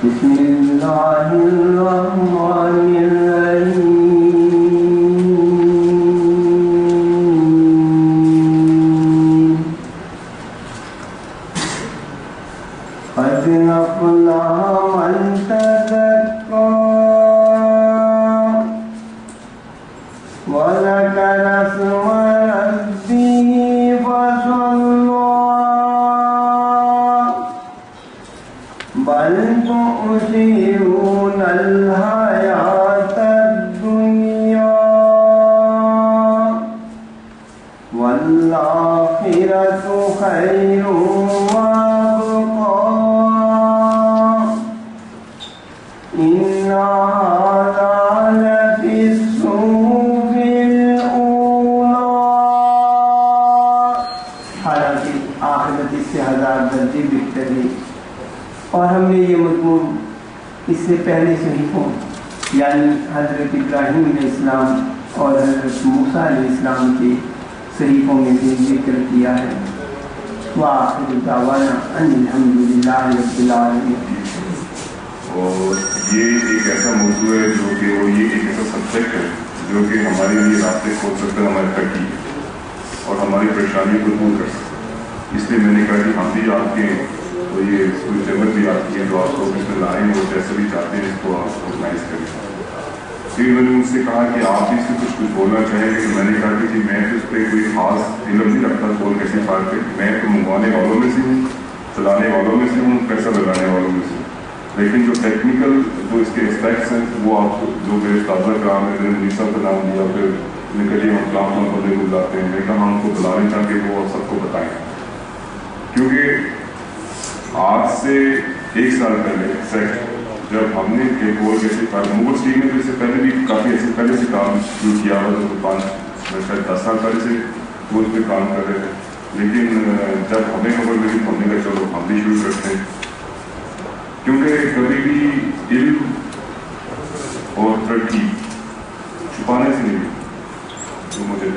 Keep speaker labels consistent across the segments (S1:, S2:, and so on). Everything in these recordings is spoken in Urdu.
S1: بسم اللہ الرحمن الرحیم قد أفلح من تزكى وذكر اسم ربه فصلى بل تؤثرون الحياة الدنيا والآخرة خير وأبقى إن هذا لفي الصحف الأولى. حالانکہ آخرت اس سے 1000 درجے بہتر ہے، اور ہم نے یہ مضمون اس سے پہلے صحیفوں یعنی حضرت ابراہیم علیہ السلام اور حضرت موسیٰ علیہ السلام کے صحیفوں میں بھی ذکر کیا ہے. وآخر دعوانا ان الحمدللہ رب العالمین.
S2: اور یہ ایک ایسا موضوع ہے جو کہ یہ ایک ایسا سبجیکٹ ہے جو کہ ہمارے لیے راستے کھول سکتا ہے ہمارے تک کی اور ہماری پریشانی کو دور کر سکتا ہے. اس لیے میں نے کہا کہ ہم بھی آپ کے تو یہ کوئی جمع بھی آتی ہے جو آپ کو اس میں لائیں اور جیسے بھی چاہتے ہیں اس کو آپ آرگنائز کریں. پھر میں نے مجھ سے کہا کہ آپ اس سے کچھ بولنا چاہیں گے. میں نے کہا کہ جی میں تو اس پہ کوئی خاص علم نہیں رکھتا کول کیسے پار پہ. میں تو منگوانے والوں میں سے ہوں، چلانے والوں میں سے ہوں، پیسہ لگانے والوں میں سے ہوں. لیکن جو ٹیکنیکل جو اس کے اسپیکٹس ہیں وہ آپ کو جو میرے تازہ کام ہے میں نے منیسا کا نام دیا. پھر میں کہتے ہم کام بندے کو بلاتے ہیں. میں کہا ہم کو بلا نہیں چاہتے وہ سب کو بتائیں، کیونکہ آج سے 1 سال پہلے جب ہم نے کول کیسے موبائل ٹیم میں تو اس سے پہلے بھی کافی ایسے پہلے سے کام شروع کیا ہوا تھا. 5 10 سال پہلے سے وہ اس پہ کام کر رہے تھے. لیکن جب ہمیں خبر ملی تو ہم نے کہا چلو ہم بھی شروع کرتے ہیں، کیونکہ کبھی بھی علم اور ترقی چھپانے سے نہیں جو مجھے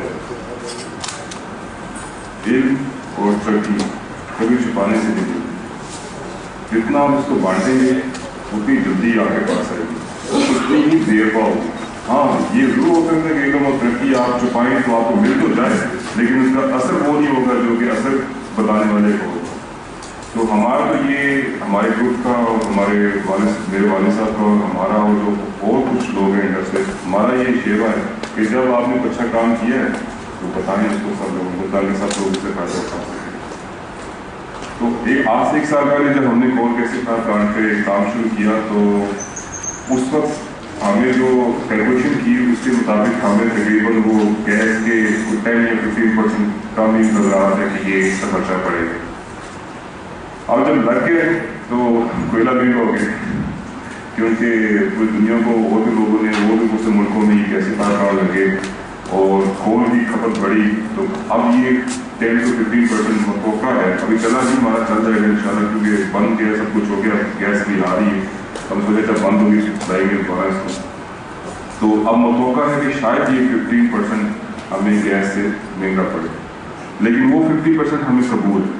S2: علم اور ترقی کبھی چھپانے سے نہیں. جتنا آپ اس کو بانٹیں گے اتنی جلدی آپ کے پاس آئے گی، اتنی ہی دیر پاؤ. ہاں یہ ضرور ہو سکتا ہے کہ علم اور ترقی آپ چھپائیں تو آپ کو مل تو جائے، لیکن اس کا اثر وہ نہیں ہوگا جو کہ اثر بتانے والے کو ہوگا. تو ہمارا تو یہ ہمارے گروپ کا اور ہمارے میرے والد صاحب کا اور ہمارا اور جو اور کچھ لوگ ہیں انڈسٹری، ہمارا یہ شیوا ہے کہ جب آپ نے اچھا کام کیا ہے تو بتائیں اس کو سب لوگوں کو تاکہ سب لوگ اس سے فائدہ اٹھا سکیں. تو آج سے 1 سال پہلے جب ہم نے کول کیسے پلانٹ پہ کام شروع کیا تو اس وقت ہمیں جو کیلکولیشن کی اس کے مطابق ہمیں تقریباً وہ گیس کے 10 یا 15% کم ہی نظر آ رہا تھا کہ یہ اس کا خرچہ پڑے گا. اور جب لگ گئے تو کوئلہ بھی ہو گئے، کیونکہ پوری دنیا کو اور بھی لوگوں نے وہ بھی دوسرے ملکوں میں کیسے کار لگے اور کول کی کھپت بڑھی. تو اب یہ 10 سے 15% متوقع ہے. ابھی چلا نہیں ہمارا چل جائے گا انشاءاللہ، کیونکہ بند گیا سب کچھ ہو گیا، گیس بھی آ رہی ہے. ہم سوچے جب بند ہوگی بتائیں گے دوبارہ اس کو. تو اب متوقع ہے کہ شاید یہ 15% ہمیں گیس سے مہنگا پڑے، لیکن وہ 50% ہمیں قبول ہے.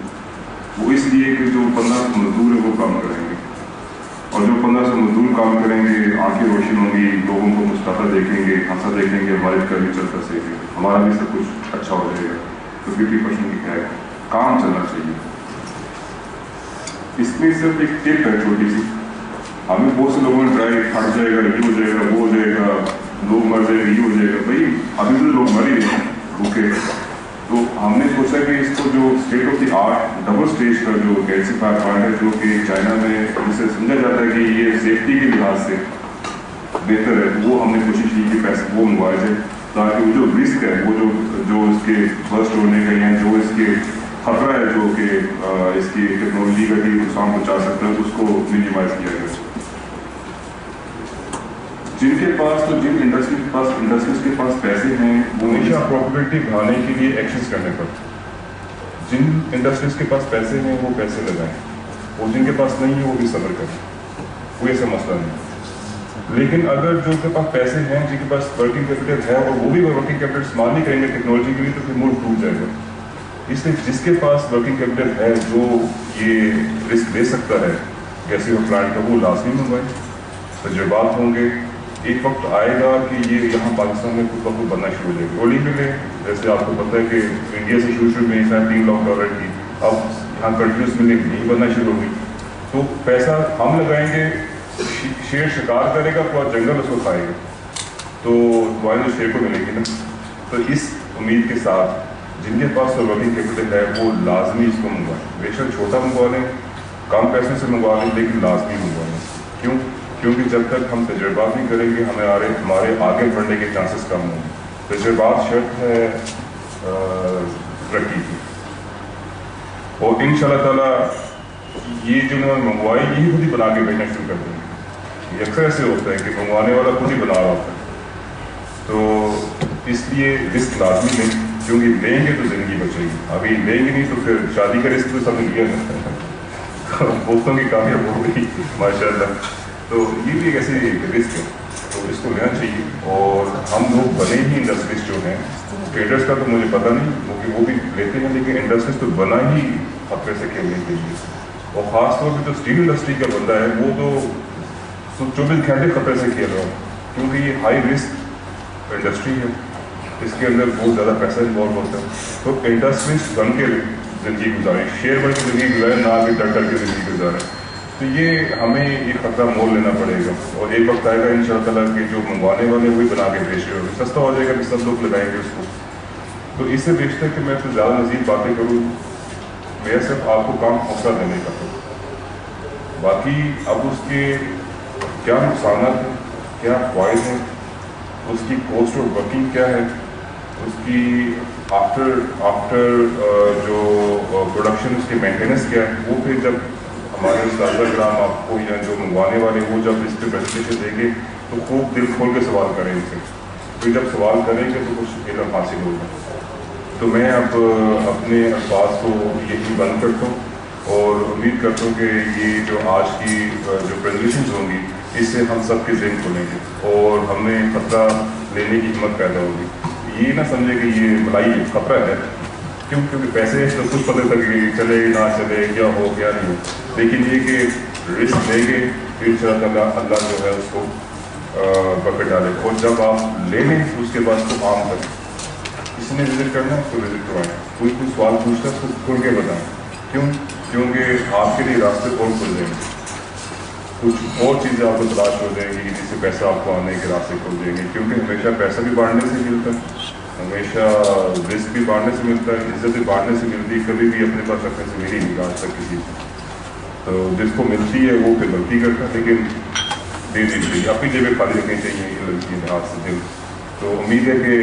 S2: وہ اس لیے کہ جو 1500 مزدور ہے وہ کام کریں گے، اور جو 1500 مزدور کام کریں گے آنکھیں روشن ہوں گی، لوگوں کو مسکراتا دیکھیں گے، ہنسا دیکھیں گے، ہمارے گھر بھی چلتا سیکھیں گے، ہمارا بھی سب کچھ اچھا ہو جائے گا. تو 50% کی ہے کام چلنا چاہیے. اس میں صرف ایک ٹپ ہے چھوٹی سی. ہمیں بہت سے لوگوں نے ٹرائی ہٹ جائے گا، یہ ہو جائے گا، وہ ہو جائے گا، لوگ مر جائے گا، یہ ہو جائے گا. بھائی ابھی تو لوگ مر ہی رہے ہیں بھوکے. تو ہم نے سوچا کہ اس کو جو state of the art double stage کا جو گیسیفائر پلانٹ ہے جو کہ چائنا میں جسے سمجھا جاتا ہے کہ یہ سیفٹی کے لحاظ سے بہتر ہے، وہ ہم نے کوشش کی کہ پیسے وہ منگوائے جائے تاکہ وہ جو رسک ہے وہ جو اس کے برسٹ ہونے کا یا جو اس کے خطرہ ہے جو کہ اس کی ٹیکنالوجی کا بھی نقصان پہنچا سکتا ہے اس کو منیمائز کیا جائے. جن کے پاس تو جن انڈسٹریز کے پاس پیسے ہیں وہ ہمیشہ پراپرٹی بڑھانے کے لیے ایکشنز کرنے پڑتے. جن انڈسٹریز کے پاس پیسے ہیں وہ پیسے لگائیں، اور جن کے پاس نہیں ہے وہ بھی صبر کریں. کوئی ایسا مسئلہ نہیں. لیکن اگر جو کے پاس پیسے ہیں، جن کے پاس ورکنگ کیپٹل ہے اور وہ بھی ورکنگ کیپٹل استعمال نہیں کریں گے ٹیکنالوجی کے لیے، تو پھر ملک ٹوٹ جائے گا. اس لیے جس کے پاس ورکنگ کیپٹل ہے، جو یہ رسک لے سکتا ہے کیسے وہ پلانٹ کا، وہ لازمی منگوائیں. تجربات ہوں گے. ایک وقت آئے گا کہ یہ یہاں پاکستان میں خود بخود بننا شروع ہو جائے گی. اولمپک میں جیسے آپ کو پتہ ہے کہ انڈیا سے شروع میں $3 لاکھ کی، اب یہاں کنٹینیوس ملیں نہیں بننا شروع ہوگی. تو پیسہ ہم لگائیں گے، شیر شکار کرے گا، پورا جنگل اس کو کھائے گا، تو دعائیں شیر کو ملے گی نا. تو اس امید کے ساتھ جن کے پاس ورکنگ کیپٹل ہے وہ لازمی اس کو منگوائیں. بے شک چھوٹا منگوا لیں، کم پیسے سے منگوا لیں، لیکن لازمی منگوا لیں. کیوں؟ کیونکہ جب تک ہم تجربات نہیں کریں گے ہمارے آگے بڑھنے کے چانسز کم ہوں گے. تجربات شرط ہے ترقی کی. اور ان شاء اللہ تعالیٰ یہ جو انہوں نے منگوائی یہی خود ہی بنا کے بھیجنا شروع کر دیں گے. یہ اکثر ایسے ہوتا ہے کہ منگوانے والا خود ہی بنا رہا ہوتا ہے. تو اس لیے رسک لازمی لیں، کیونکہ لیں گے تو زندگی بچے گی. ابھی لیں گے نہیں تو پھر شادی کا رسک تو سب نے لیا جاتا ہے، دوستوں کی کامیاب ہو گئی ماشاء اللہ. تو یہ بھی ایک ایسی رسک ہے، تو اس کو لینا چاہیے. اور ہم لوگ بنے ہی انڈسٹریز جو ہیں، ٹریڈرس کا تو مجھے پتہ نہیں کیونکہ وہ بھی لیتے ہیں، لیکن انڈسٹریز تو بنا ہی خطرے سے کھیلنے کے لیے. اور خاص طور پہ جو اسٹیل انڈسٹری کا بندہ ہے وہ تو 24 گھنٹے خطرے سے کھیل رہا ہے، کیونکہ یہ ہائی رسک انڈسٹری ہے، اس کے اندر بہت زیادہ پیسہ انوالو ہوتا ہے. تو انڈسٹریز بن کے زندگی گزاریں، شیئر بن کے زندگی گزاریں، نہ کہ ڈر ڈر کے زندگی گزاریں. تو یہ ہمیں یہ خطرہ مول لینا پڑے گا. اور ایک وقت آئے گا ان شاء اللہ تعالیٰ کہ جو منگوانے والے وہی بنا کے بیچ رہے ہو، سستا ہو جائے گا کہ سب لوگ لگائیں گے اس کو. تو اس سے بیشتر کہ میں تو زیادہ مزید باتیں کروں، میرا صرف آپ کو کام حوصلہ دینے کا تھا. باقی اب اس کے کیا نقصانات ہیں، کیا فوائد ہیں، اس کی کاسٹ آف ورکنگ کیا ہے، اس کی آفٹر جو پروڈکشن اس کی مینٹیننس کیا ہے، وہ پھر جب ہمارے اساتذہ کرام آپ کو یا جو منگوانے والے وہ جب اس پہ پریزنٹیشن دیں گے تو خوب دل کھول کے سوال کریں ان سے. پھر جب سوال کریں گے تو کچھ علم حاصل ہوگا. تو میں اب اپنے الفاظ کو یہی بند کرتا ہوں اور امید کرتا ہوں کہ یہ جو آج کی جو پریزنٹیشنز ہوں گی اس سے ہم سب کے ذہن کھلیں گے اور ہمیں خطرہ لینے کی ہمت پیدا ہوگی. یہ نہ سمجھے کہ یہ ملائی خطرہ ہے، کیونکہ پیسے تو کچھ پتہ تک چلے نہ چلے، کیا ہو کیا نہیں ہو، لیکن یہ کہ رسک لیں گے ان شاء اللہ اللہ جو ہے اس کو پکڑ ڈالے. اور جب آپ لے لیں اس کے بعد کو عام کریں. کسی نے وزٹ کرنا ہے اس کو وزٹ کروائیں، کوئی سوال پوچھتا ہے اس کو کھل کے بتائیں. کیوں؟ کیونکہ آپ کے لیے راستے اور کھل جائیں گے، کچھ اور چیزیں آپ کو تلاش ہو جائیں گی جس سے پیسہ آپ کو آنے کے راستے کھل جائیں گے. کیونکہ ہمیشہ پیسہ بھی بانٹنے سے ملتا ہے، ہمیشہ رزق بھی بانٹنے سے ملتا ہے، عزت بھی بانٹنے سے ملتی ہے. کبھی بھی اپنے پاس رکھنے سے ملی نہیں آج تک کسی سے. تو جس کو ملتی ہے وہ پھر غلطی کرتا ہے، لیکن دے دینی چاہیے، اپنی جیبیں خالی رکھنی چاہیے یہ لڑکی لحاظ سے دل. تو امید ہے کہ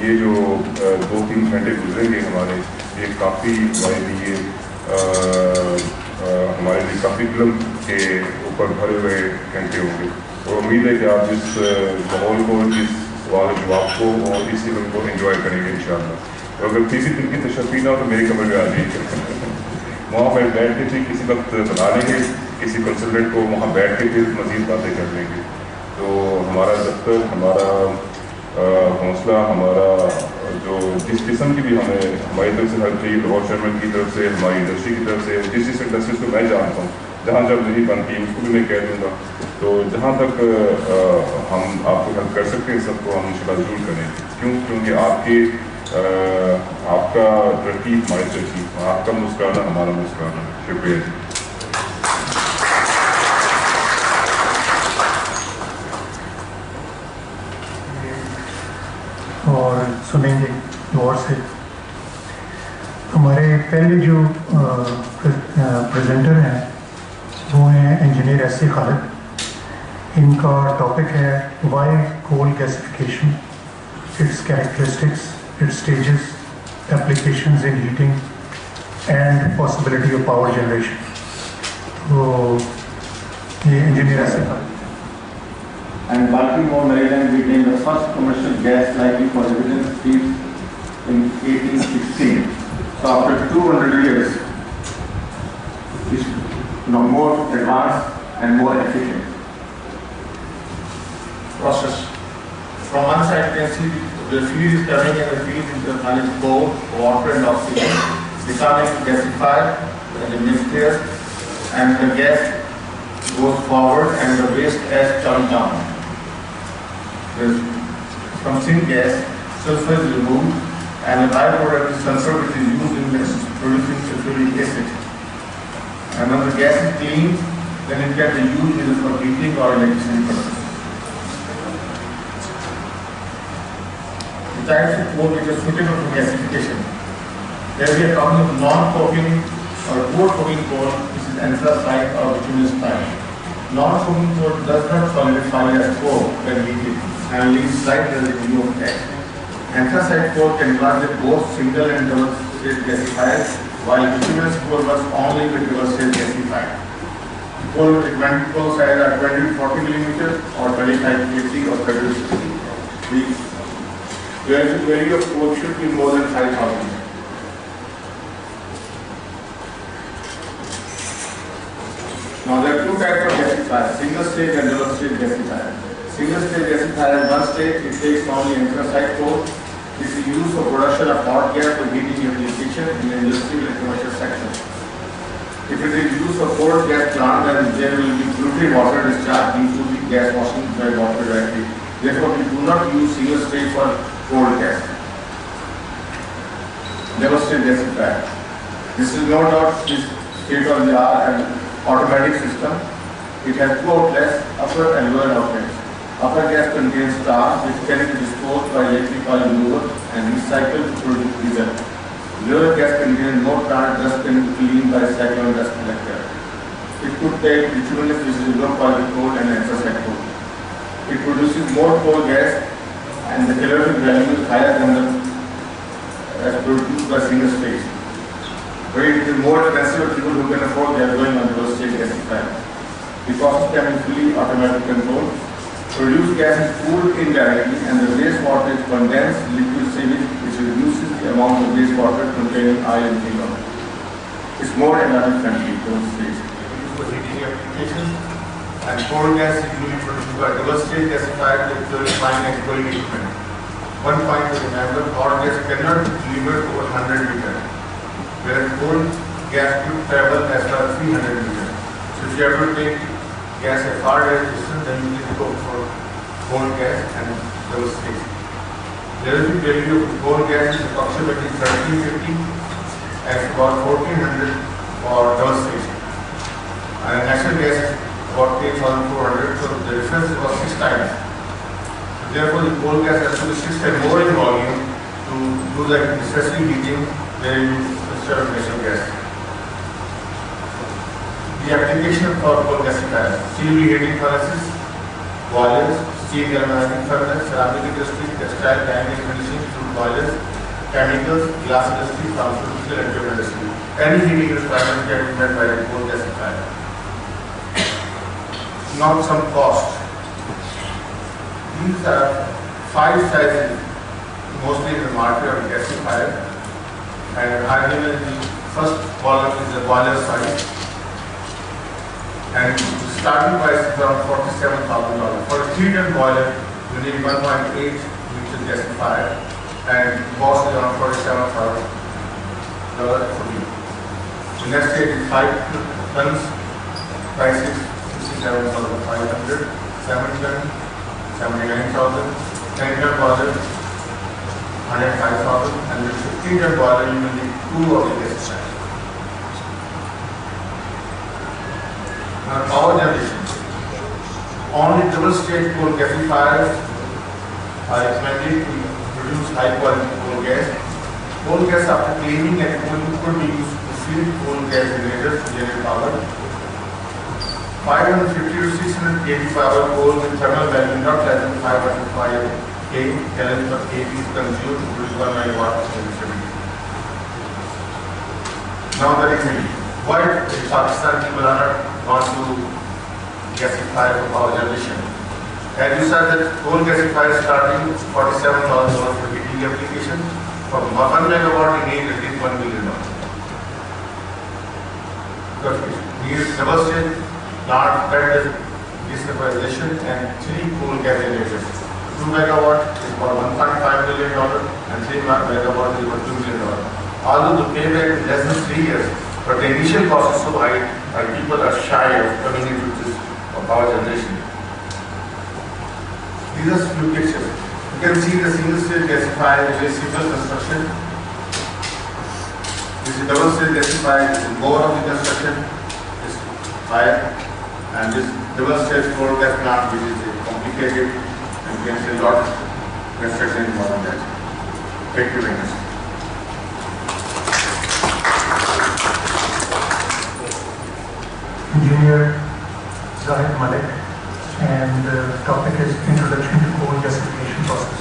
S2: یہ جو 2-3 گھنٹے گزریں گے ہمارے، یہ کافی ہمارے لیے کافی فلم کے اوپر بھرے ہوئے گھنٹے ہوں گے. اور امید ہے کہ آپ جس ماحول کو، جس سوال و جواب کو اور اس فلم کو انجوائے کریں گے انشاءاللہ. اور اگر کسی دن کی تشفی نہ ہو تو میری کمرے میں آ جائیے، وہاں پہ بیٹھ کے پھر کسی وقت بنا لیں گے، کسی کنسلٹنٹ کو وہاں بیٹھ کے پھر مزید باتیں کر لیں گے. تو ہمارا دفتر، ہمارا حوصلہ، ہمارا جو جس قسم کی بھی ہماری طرف سے ہر چیز، لاہور چیئرمین کی طرف سے، ہماری انڈسٹری کی طرف سے، جس انڈسٹریز کو میں جانتا ہوں جہاں جب نہیں بنتی اس کو بھی میں کہہ دوں گا. تو جہاں تک ہم آپ کو ہیلپ کر سکتے ہیں سب کو ہم انشاءاللہ ضرور کریں. کیوں؟ کیونکہ آپ کا ترقی ہماری ترقی، آپ کا مسکرانا ہمارا مسکرانا. شکریہ جی.
S3: اور سنیں گے غور سے. ہمارے پہلے جو پریزنٹر ہیں وہ ہیں انجینئر ایس سی خالد. ان کا ٹاپک ہے why coal gasification, its characteristics, its stages, applications in heating and possibility of power generation. تو یہ engineer S C Khalid.
S4: And Baltimore, Maryland became the first commercial gas lighting for residence streets in 1816. So after 200 years, it's now more advanced and more efficient. process. From one side you can see the feed is coming and the feed is coal, water and oxygen becoming gasified and the mixture, and the gas goes forward and the waste gas comes down. From syngas, sulfur is removed and the byproduct is sulfur, which is used in producing sulfuric acid. And when the gas is clean, then it can be used either for heating or electricity purposes. The types of coal which are suitable for gasification. There we are talking of non-coking or poor coking coal, which is anthracite or bituminous pine. Non-coking coal does not solidify as coal when heated and leaves slight residue of gas. Anthracite coal can run with both single and double stage gasifiers, while bituminous coal works only with double stage gasifier. Coal recommended coal size are 20 to 40 millimeters or 25 kg or 30 to 60. The value of coal should be more than 5,000. Now there are two types of gasifiers, single stage and double stage gasifier. Single stage gasifier, one stage it takes only anthracite coal. This is used for production of hot gas for heating application in the industrial and commercial sector. If it is used for cold gas plant, then there will be filtered water discharge into the gas washing by water directly. Therefore, we do not use single stage for cold gas. Double stage gasifier. This is no doubt state of the art and automatic system. It has two outlets, upper and lower outlets. Upper gas contains tar, which can be disposed by electric oil remover and recycled to produce diesel. Lower gas contains no tar, dust can be cleaned by cyclone dust collector. It could take bituminous, which is low quality coal, and anthracite coal. It produces more coal gas and the calorific value is higher than the as produced by single stage. But it is more expensive for people who can afford, they are going on double stage gasifier. The process can be fully automatic controlled. Produced gas is cooled indirectly and the wastewater is condensed liquid sewage, which reduces the amount of wastewater containing oil and phenol. It's more environment friendly double stage. Used for heating applications, and coal gas is usually produced by double stage gasifier with purifying and cooling equipment. One point to remember, hot gas cannot be delivered over 100 meters, whereas coal gas could travel as far as 300 meters. So if you have to take gas a far distance, then you need to go for coal gas and double stage. The relative value of coal gas is approximately 1350 and about 1400 for double stage. And natural gas is about 8,400, so the difference is about 6 times. So therefore, the coal gas has to be 6 times more in volume to do the necessary heating than instead of natural gas. The application for coal gasifiers: steel reheating furnaces, boilers, steel galvanizing furnace, ceramic industry, textile dyeing and finishing, food boilers, chemicals, glass industry, pharmaceutical and paper industry. Any heating requirement can be met by a coal gasifier. Now some cost. These are 5 sizes mostly in the market of gasifier, and I given the first column is the boiler size. And the starting price is around $47,000. For a 3-ton boiler, you need 1.8 meters gasifier, and the cost is around $47,000 for you. The next stage is 5 tons, price is $67,500, 7-ton, $79,000, 10-ton boiler, $105,000, and the 15-ton boiler, you will need 2 of the gasifiers. Power generation. Only double stage coal gasifiers are recommended to produce high quality coal gas. Coal gas after cleaning and cooling could be used to feed coal gas generators to generate power. 550 to 600 kV power coal with thermal value not less than 505 Kelvin per kg is consumed to produce 1 megawatt of electricity. Now the remedy. Why Pakistan people are not to gasify for power generation? As you said that coal gasifier starting $47,000 for heating application. For 1 megawatt you need at least $1 million. Because it needs double stage, large bed desulfurization and 3 coal gas generators. 2 megawatt is for $1.5 million and 3 megawatt is for $2 million. Although the payback is less than 3 years, but the initial cost is so high that people are shy of coming into this power generation. These are few pictures. You can see the single stage gasifier, which is simple construction. This is double stage gasifier, this is more of the construction, this higher, and this double stage coal gas plant, which is complicated, and you can see a lot of construction involved in that. Thank you very much.
S3: Engineer Zahid Malik, and the topic is Introduction to Coal Gasification Process.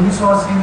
S5: 1980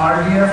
S5: RDF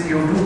S5: CO2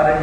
S5: R&D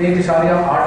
S5: 1.8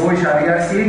S5: 2.1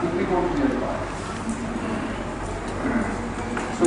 S5: quickly go to the other part. So,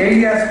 S5: AESP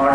S5: 8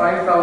S5: 5000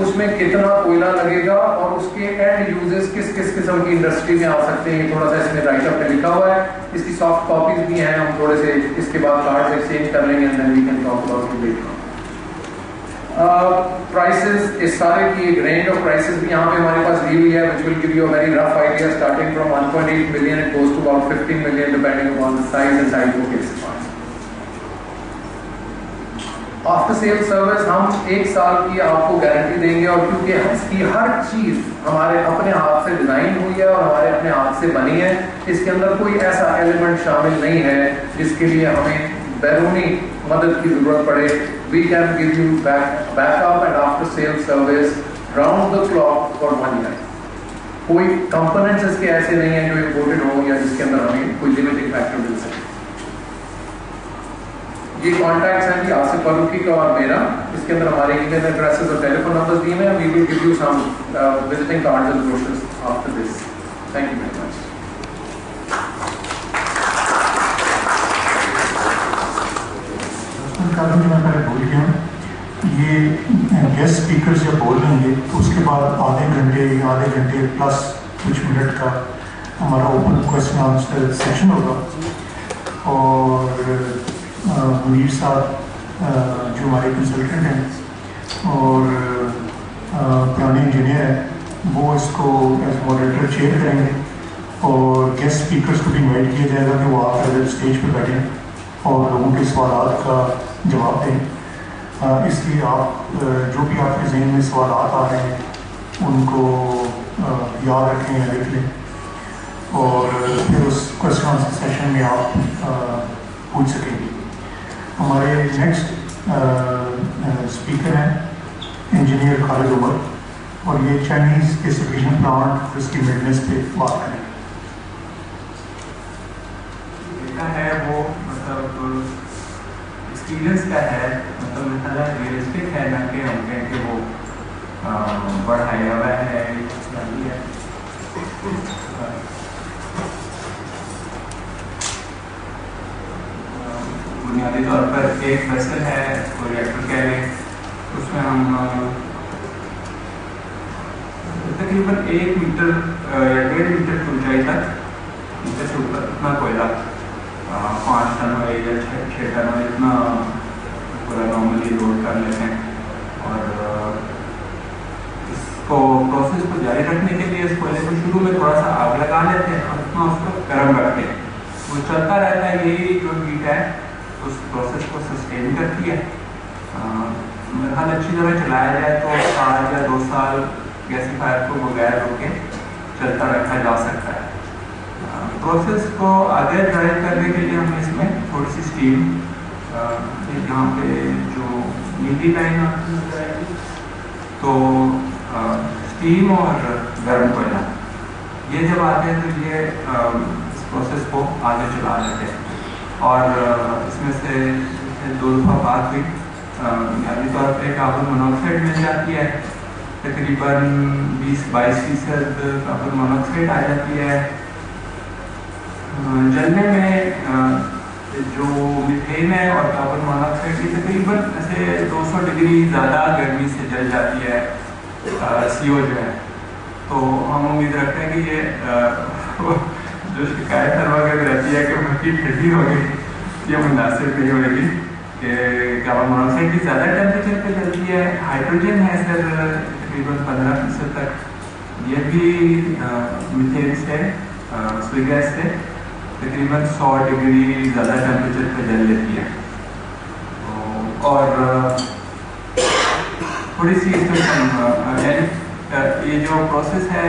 S5: اس میں کتنا کوئلہ لگے گا اور اس کے اینڈ یوزز کس کس قسم کی انڈسٹری میں آ سکتے ہیں. یہ تھوڑا سا اس میں رائٹ اپ میں لکھا ہوا ہے. اس کی سافٹ کاپیز بھی ہیں, ہم تھوڑے سے اس کے بعد کارڈز ایکسچینج کر لیں گے and then we can talk about it later. Prices, اس سارے کی ایک رینج آف پرائسز بھی یہاں پہ ہمارے پاس دی ہوئی ہے which will give you a very rough idea starting from 1.8 million it goes to about 15 million depending upon the size and type of equipment. After sale service ہم 1 سال کی آپ کو گارنٹی دیں گے, اور کیونکہ اس کی ہر چیز ہمارے اپنے ہاتھ سے ڈیزائن ہوئی ہے اور ہمارے اپنے ہاتھ سے بنی ہے, اس کے اندر کوئی ایسا ایلیمنٹ شامل نہیں ہے جس کے لیے ہمیں بیرونی مدد کی ضرورت پڑے. We can give you backup and after sale service round the clock for 1 year. کوئی کمپوننٹس اس کے ایسے نہیں ہیں جو امپورٹڈ ہوں یا جس کے اندر ہمیں کوئی لمیٹنگ فیکٹر مل سکے. یہ کانٹیکٹس ہیں جی آصف فاروقی کا اور میرا, اس کے اندر ہمارے ای میل ایڈریسز اور ٹیلی فون نمبرز دیے ہیں. We will give you some visiting cards and brochures after this. Thank you very much.
S3: میں پہلے بھول گیا ہوں, یہ گیسٹ اسپیکر جب بول رہیں گے تو اس کے بعد آدھے گھنٹے پلس کچھ منٹ کا ہمارا اوپن کوشچن آنسر سیشن ہوگا. اور منیر صاحب جو ہمارے کنسلٹنٹ ہیں اور پرانے انجینئر ہیں, وہ اس کو ایز ماڈریٹر چیئر کریں گے, اور گیسٹ اسپیکرس کو بھی انوائٹ کیا جائے گا کہ وہ آپ اسٹیج پہ بیٹھیں اور لوگوں کے سوالات کا جواب دیں. اس لیے آپ جو بھی آپ کے ذہن میں سوالات آ رہے ہیں ان کو یاد رکھیں یا لکھ لیں, اور پھر اس کوشچن آنسر سیشن میں آپ پوچھ سکیں گے. ہمارے نیکسٹ اسپیکر ہیں انجینئر خالد عمر, اور یہ چائنیز گیسیفیکیشن پلانٹ اس کی مینٹیننس پہ بات کریں.
S6: ہے وہ مطلب ایکسپیرئنس کا ہے, مطلب مثلا ریئلسٹک ہے, نہ کہ ہم کہیں کہ وہ بڑھایا ہوا ہے. بنیادی طور پر ایک ویسل ہے, کوئی ریئیکٹر کہہ لیں, اس میں ہم تقریباً 1 میٹر یا 1.5 میٹر اونچائی تک نیچے سے اوپر اتنا کوئلہ 5 ٹن ہو یا 6 ٹن ہو, اتنا پورا نارملی لوڈ کر لیتے ہیں. اور اس کو پروسیس کو جاری رکھنے کے لیے اس کوئلے کو شروع میں تھوڑا سا آگ لگا لیتے ہیں اور اتنا اس کو گرم رکھتے ہیں. وہ چلتا رہتا ہے, یہی جو ہیٹ ہے اس پروسیس کو سسٹین کرتی ہے. میرے خیال اچھی طرح چلایا جائے تو 1 سال یا 2 سال گیسیفائر کو بغیر روکے چلتا رکھا جا سکتا ہے. پروسیس کو آگے ڈرائیو کرنے کے لیے ہم اس میں تھوڑی سی اسٹیم, یہاں پہ جو نیلی لائن نظر آئے گی, تو اسٹیم اور گرم کوئلہ یہ جب آتے ہیں تو یہ اس پروسیس کو آگے چلا لیتے ہیں. اور اس میں سے 2 دفعہ بات ہوئی, بنیادی طور پہ کاربن مونوکسائڈ مل جاتی ہے, تقریباً 20-22% کاربن مونوکسائڈ آ جاتی ہے. جلنے میں جو میتھین ہے اور کاربن مونوکسائڈ کی تقریباً ایسے 200 ڈگری زیادہ گرمی سے جل جاتی ہے CO جو ہے. تو ہم امید رکھتے ہیں کہ یہ جو شکایت ہر وقت رہتی ہے کہ مٹی ٹھنڈی ہوگی, یہ مناسب نہیں ہوئے گی کہ کاربن مونوکسائڈ بھی زیادہ ٹیمپریچر پہ چلتی ہے. ہائیڈروجن ہے سر تقریباً 15% تک, یہ بھی میتھین سے سوئی گیس سے تقریباً 100 ڈگری زیادہ ٹیمپریچر پہ جل لیتی ہے. اور تھوڑی سی یعنی یہ جو پروسیس ہے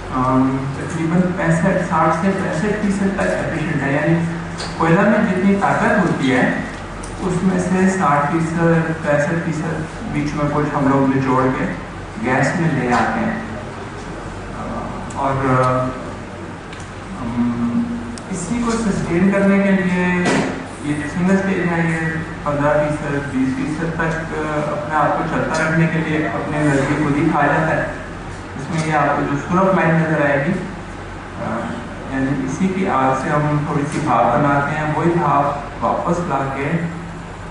S6: تقریباً 60 سے 65% تک ایفیشینٹ ہے. یعنی کوئلہ میں جتنی طاقت ہوتی ہے اس میں سے 60% 65% بیچ میں کچھ ہم لوگ نچوڑ کے گیس میں لے آتے ہیں. اور اسی کو سسٹین کرنے کے لیے یہ جو سنگل اسٹیج ہے یہ 15% 20% تک اپنے آپ کو چلتا رکھنے کے لیے اپنے نظریے خود ہی کھا جاتا ہے. اس میں یہ آپ کو جو سورف لائن نظر آئے گی, یعنی اسی کی آگ سے ہم تھوڑی سی بھاپ بناتے ہیں, وہی بھاپ واپس لا کے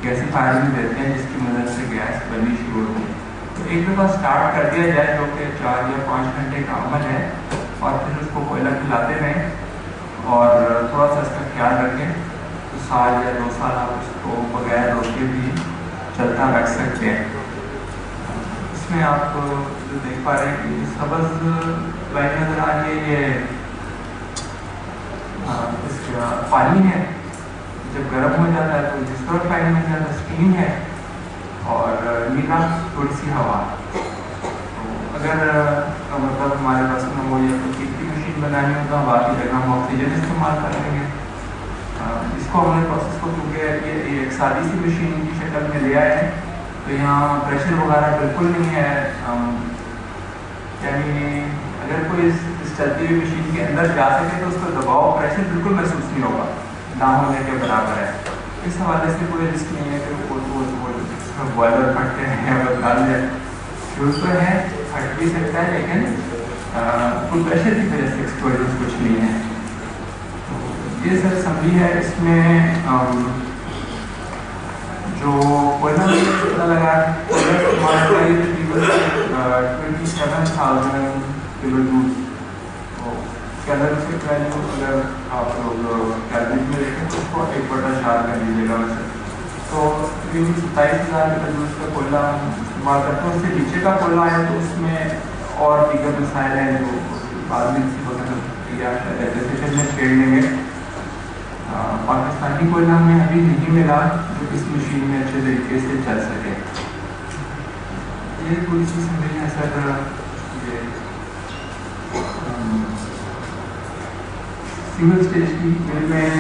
S6: گیسیفائر میں دیتے ہیں جس کی مدد سے گیس بننی شروع ہوتی ہے. ایک دفعہ اسٹارٹ کر دیا جائے جو کہ 4 یا 5 گھنٹے کا عمل ہے، اور پھر اس کو کوئلہ کھلاتے رہیں اور تھوڑا سا اس کا خیال رکھیں، تو 1 سال یا 2 سال آپ اس کو بغیر روکے بھی چلتا رکھ سکتے ہیں۔ اس میں آپ جو دیکھ پا رہے ہیں کہ سبز لائن نظر آ رہی ہے، یہ اس کا پانی ہے، جب گرم ہو جاتا ہے تو ڈسٹورٹ پانی میں جاتا ہے، اسٹیم ہے، اور نیلا تھوڑی سی ہوا۔ تو اگر مطلب ہمارے پاس میں وہ یا تو کیک کی مشین بنانی ہو تو باقی جگہ ہم آکسیجن استعمال کریں گے۔ اس کو ہم نے پروسیس کو کیونکہ یہ ایک سادی سی مشین کی شکل میں لیا ہے، تو یہاں پریشر وغیرہ بالکل نہیں ہے، یعنی اگر کوئی اس چلتی ہوئی مشین کے اندر جا سکے تو اس کا دباؤ پریشر بالکل محسوس نہیں ہوگا، نہ ہونے کے برابر ہے۔ اس حوالے سے کوئی رسک نہیں ہے کہ بوائلر پھٹتے ہیں یا ڈال دیں، فیوز تو ہے پھٹ بھی سکتا ہے، لیکن کوئی پریشر کی وجہ سے ایکسپلوژن کچھ نہیں ہے۔ یہ سر اسمبلی ہے، اس میں جو کوئلہ لگا استعمال ہوتا ہے تقریباً 27,000 کلو جول۔ کیلوریفک ویلیو اگر آپ لوگ کیلوریز میں دیکھیں تو اس کو 1/4 کر لیجیے گا ویسے، تو تقریباً 27,000 کلو جول کا کوئلہ استعمال کرتے ہیں۔ اس سے نیچے کا کوئلہ ہے تو اس میں اور دیگر مسائل ہیں جو بعد میں کسی وقت یا ایپلیکیشن میں چھیڑ لیں گے۔ پاکستانی کوئلہ ہمیں ابھی نہیں ملا جو اس مشین میں اچھے طریقے سے چل سکے۔ یہ تھوڑی سی سمجھ ہے سر، یہ سنگل اسٹیج کی مل میں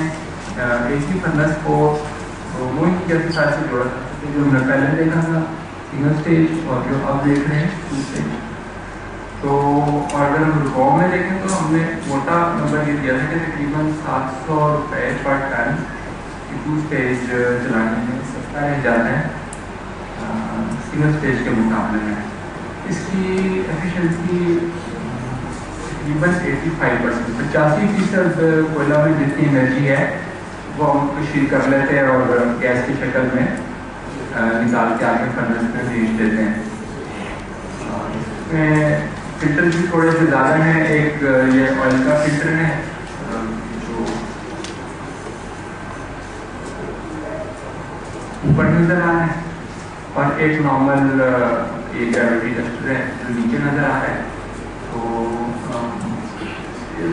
S6: ایک ہی فنس کو وہ کیسے ساتھ سے جوڑا سکتے جو ہم نے پہلے دیکھا تھا سنگل اسٹیج اور جو اب دیکھ رہے ہیں 2 اسٹیج۔ تو اور اگر ہم رقوم میں دیکھیں تو ہم نے موٹا نمبر یہ دیا تھا کہ تقریباً 700 روپے پر ٹن 2 اسٹیج چلانے میں سستا رہ جاتا ہے سنگل اسٹیج کے مقابلے میں۔ اس کی ایفیشنسی تقریباً 85%، 85% کوئلہ میں جتنی انرجی ہے وہ ہم کشیر کر لیتے ہیں اور گیس کی شکل میں نکال کے آگے فرنس میں بھیج دیتے ہیں۔ اس میں فلٹر بھی تھوڑے سے زیادہ ہیں، ایک یہ آئل کا فلٹر ہے جو اوپر نظر آ رہا ہے، اور ایک نارمل ایک گریوٹی ٹیسٹر ہے جو نیچے نظر آ رہا ہے۔ تو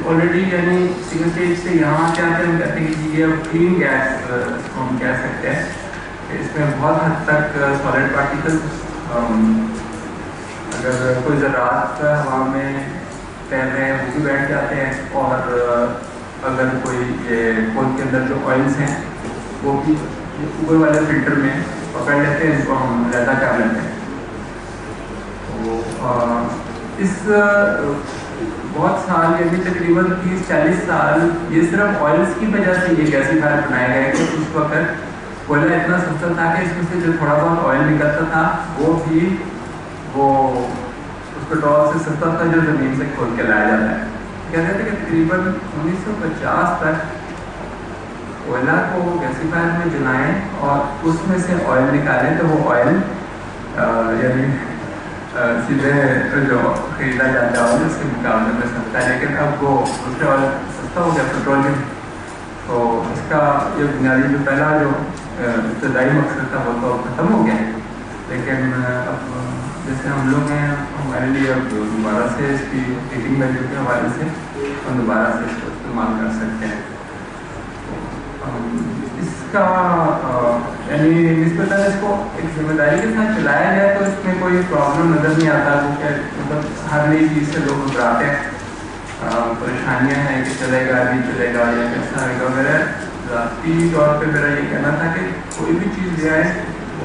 S6: آلریڈی یعنی سنگل اسٹیج سے یہاں کیا ہم کہتے ہیں کہ یہ کلین گیس ہم کہہ سکتے ہیں کہ اس میں بہت حد تک سالڈ پارٹیکل اگر کوئی ذرات ہوا میں تیر رہے ہیں وہ بھی بیٹھ جاتے ہیں، اور اگر کوئی یہ خود کے اندر جو آئلس ہیں وہ بھی اوپر والے فلٹر میں پکڑ لیتے ہیں، اس کو ہم علیحدہ کر لیتے ہیں۔ تو اس بہت سال یعنی تقریباً 30-40 سال یہ صرف آئلس کی وجہ سے یہ گیسیفائر بنایا گیا ہے کہ اس وقت کوئلہ اتنا سستا تھا کہ اس میں سے جو تھوڑا بہت آئل نکلتا تھا وہ بھی وہ اس پٹرول سے سستا تھا جو زمین سے کھود کے لایا جاتا ہے۔ کہتے تھے کہ تقریباً 1950 تک کوئلہ کو گیسیفائر میں جلائیں اور اس میں سے آئل نکالیں تو وہ آئل یعنی سیدھے جو خریدا جاتا ہے اس کے مقابلے میں سستا ہے، لیکن اب وہ دوسرے آئل سستا ہو گیا پیٹرولیم، تو اس کا یہ بنیادی جو پہلا جو ابتدائی مقصد تھا وہ تو ختم ہو گیا ہے۔ لیکن اب جیسے ہم لوگ ہیں ہمارے لیے اب دوبارہ سے اس کی ہیٹنگ ویلیو کے حوالے سے ہم دوبارہ سے اس کو استعمال کر سکتے ہیں۔ اس کا یعنی نسبتاً اس کو ایک ذمہ داری کے ساتھ چلایا جائے تو اس میں کوئی پرابلم نظر نہیں آتا، کیونکہ مطلب ہر نئی چیز سے لوگ گھبراتے ہیں، پریشانیاں ہیں کہ چلے گا نہیں چلے گا یا کیسا آئے گا۔ میرا ذاتی طور پہ میرا یہ کہنا تھا کہ کوئی بھی چیز لے آئے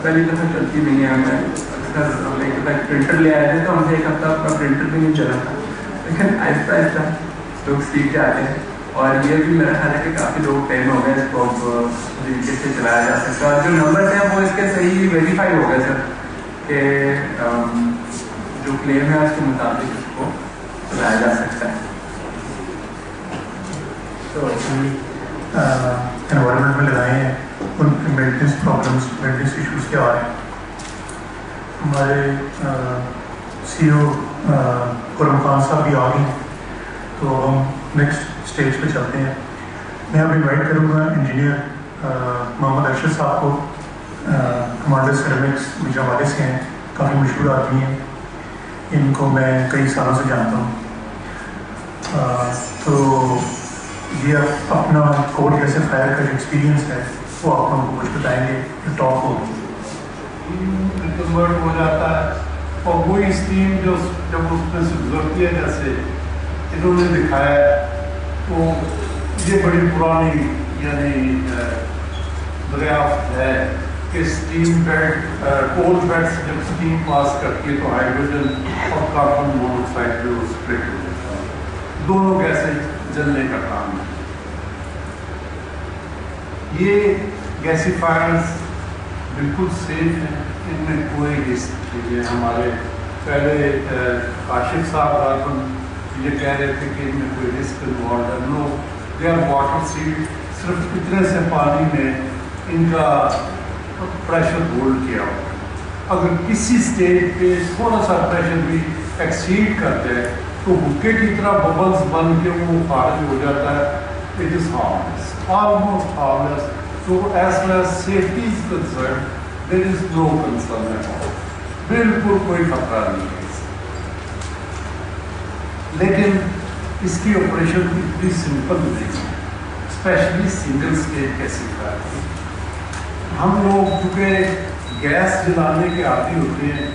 S6: پہلی دفعہ چلتی نہیں ہے۔ ہمیں اکثر ہم ایک دفعہ پرنٹر لے آئے تھے تو ہم سے ایک ہفتہ اپنا پرنٹر بھی نہیں چلا تھا، لیکن آہستہ آہستہ لوگ سیکھ جاتے ہیں، اور یہ بھی میرا خیال ہے کہ کافی لوگ ٹائم ہو گئے اس کو طریقے سے چلایا جا سکتا ہے، اور جو نمبر ہیں وہ اس کے صحیح ویریفائی ہو گئے سر کہ جو کلیم ہے اس کے مطابق اس کو چلایا جا سکتا ہے۔
S3: تو انوائرمنٹ میں لگائے ہیں ان کے مینٹیننس پرابلمس مینٹیننس ایشوز کیا آ رہے ہیں؟ ہمارے سی او قرم خان صاحب بھی آ گئے ہیں، تو ہم نیکسٹ اسٹیج پہ چلتے ہیں. میں اب انوائٹ کروں گا انجینئر محمد ارشد صاحب کو. کمانڈر سیرامکس گوجرانوالے سے ہیں، کافی مشہور آدمی ہیں، ان کو میں کئی سالوں سے جانتا ہوں. تو یہ اپنا کوڈ کیسے فائر کا جو ایکسپیرینس ہے وہ آپ ہم کو کچھ بتائیں گے. ٹاک ہوگی
S7: کنورٹ ہو جاتا ہے اور وہی اسٹیم جو جب اس میں سے گزرتی ہے جیسے انہوں نے دکھایا ہے، تو یہ بڑی پرانی یعنی دریافت ہے کہ اسٹیم بیڈ کول بیڈ سے جب اسٹیم پاس کرتی ہے تو ہائیڈروجن اور کاربن مونوکسائڈ جو اسپلٹ ہو جاتا ہے، دونوں گیسیں جلنے کا کام ہے. یہ گیسیفائرز بالکل سیف ہیں، ان میں کوئی رسک نہیں ہے. ہمارے پہلے کاشف صاحب یہ کہہ رہے تھے کہ ان میں کوئی رسک انوالوڈ ہے. نو، دے آر واٹر سیل. صرف اتنے سے پانی میں ان کا پریشر ہولڈ کیا ہوا. اگر کسی اسٹیج پہ تھوڑا سا پریشر بھی ایکسیڈ کر جائے تو حکے کی طرح ببلز بن کے وہ خارج ہو جاتا ہے. It is harmless, almost harmless. So as far as safety is concerned, there is no concern at all. بالکل کوئی خطرہ نہیں ہے. لیکن اس کی آپریشن اتنی سمپل نہیں ہے، اسپیشلی سنگل اسٹیج گیسیفائر. ہم لوگ چونکہ گیس جلانے کے عادی ہوتے ہیں،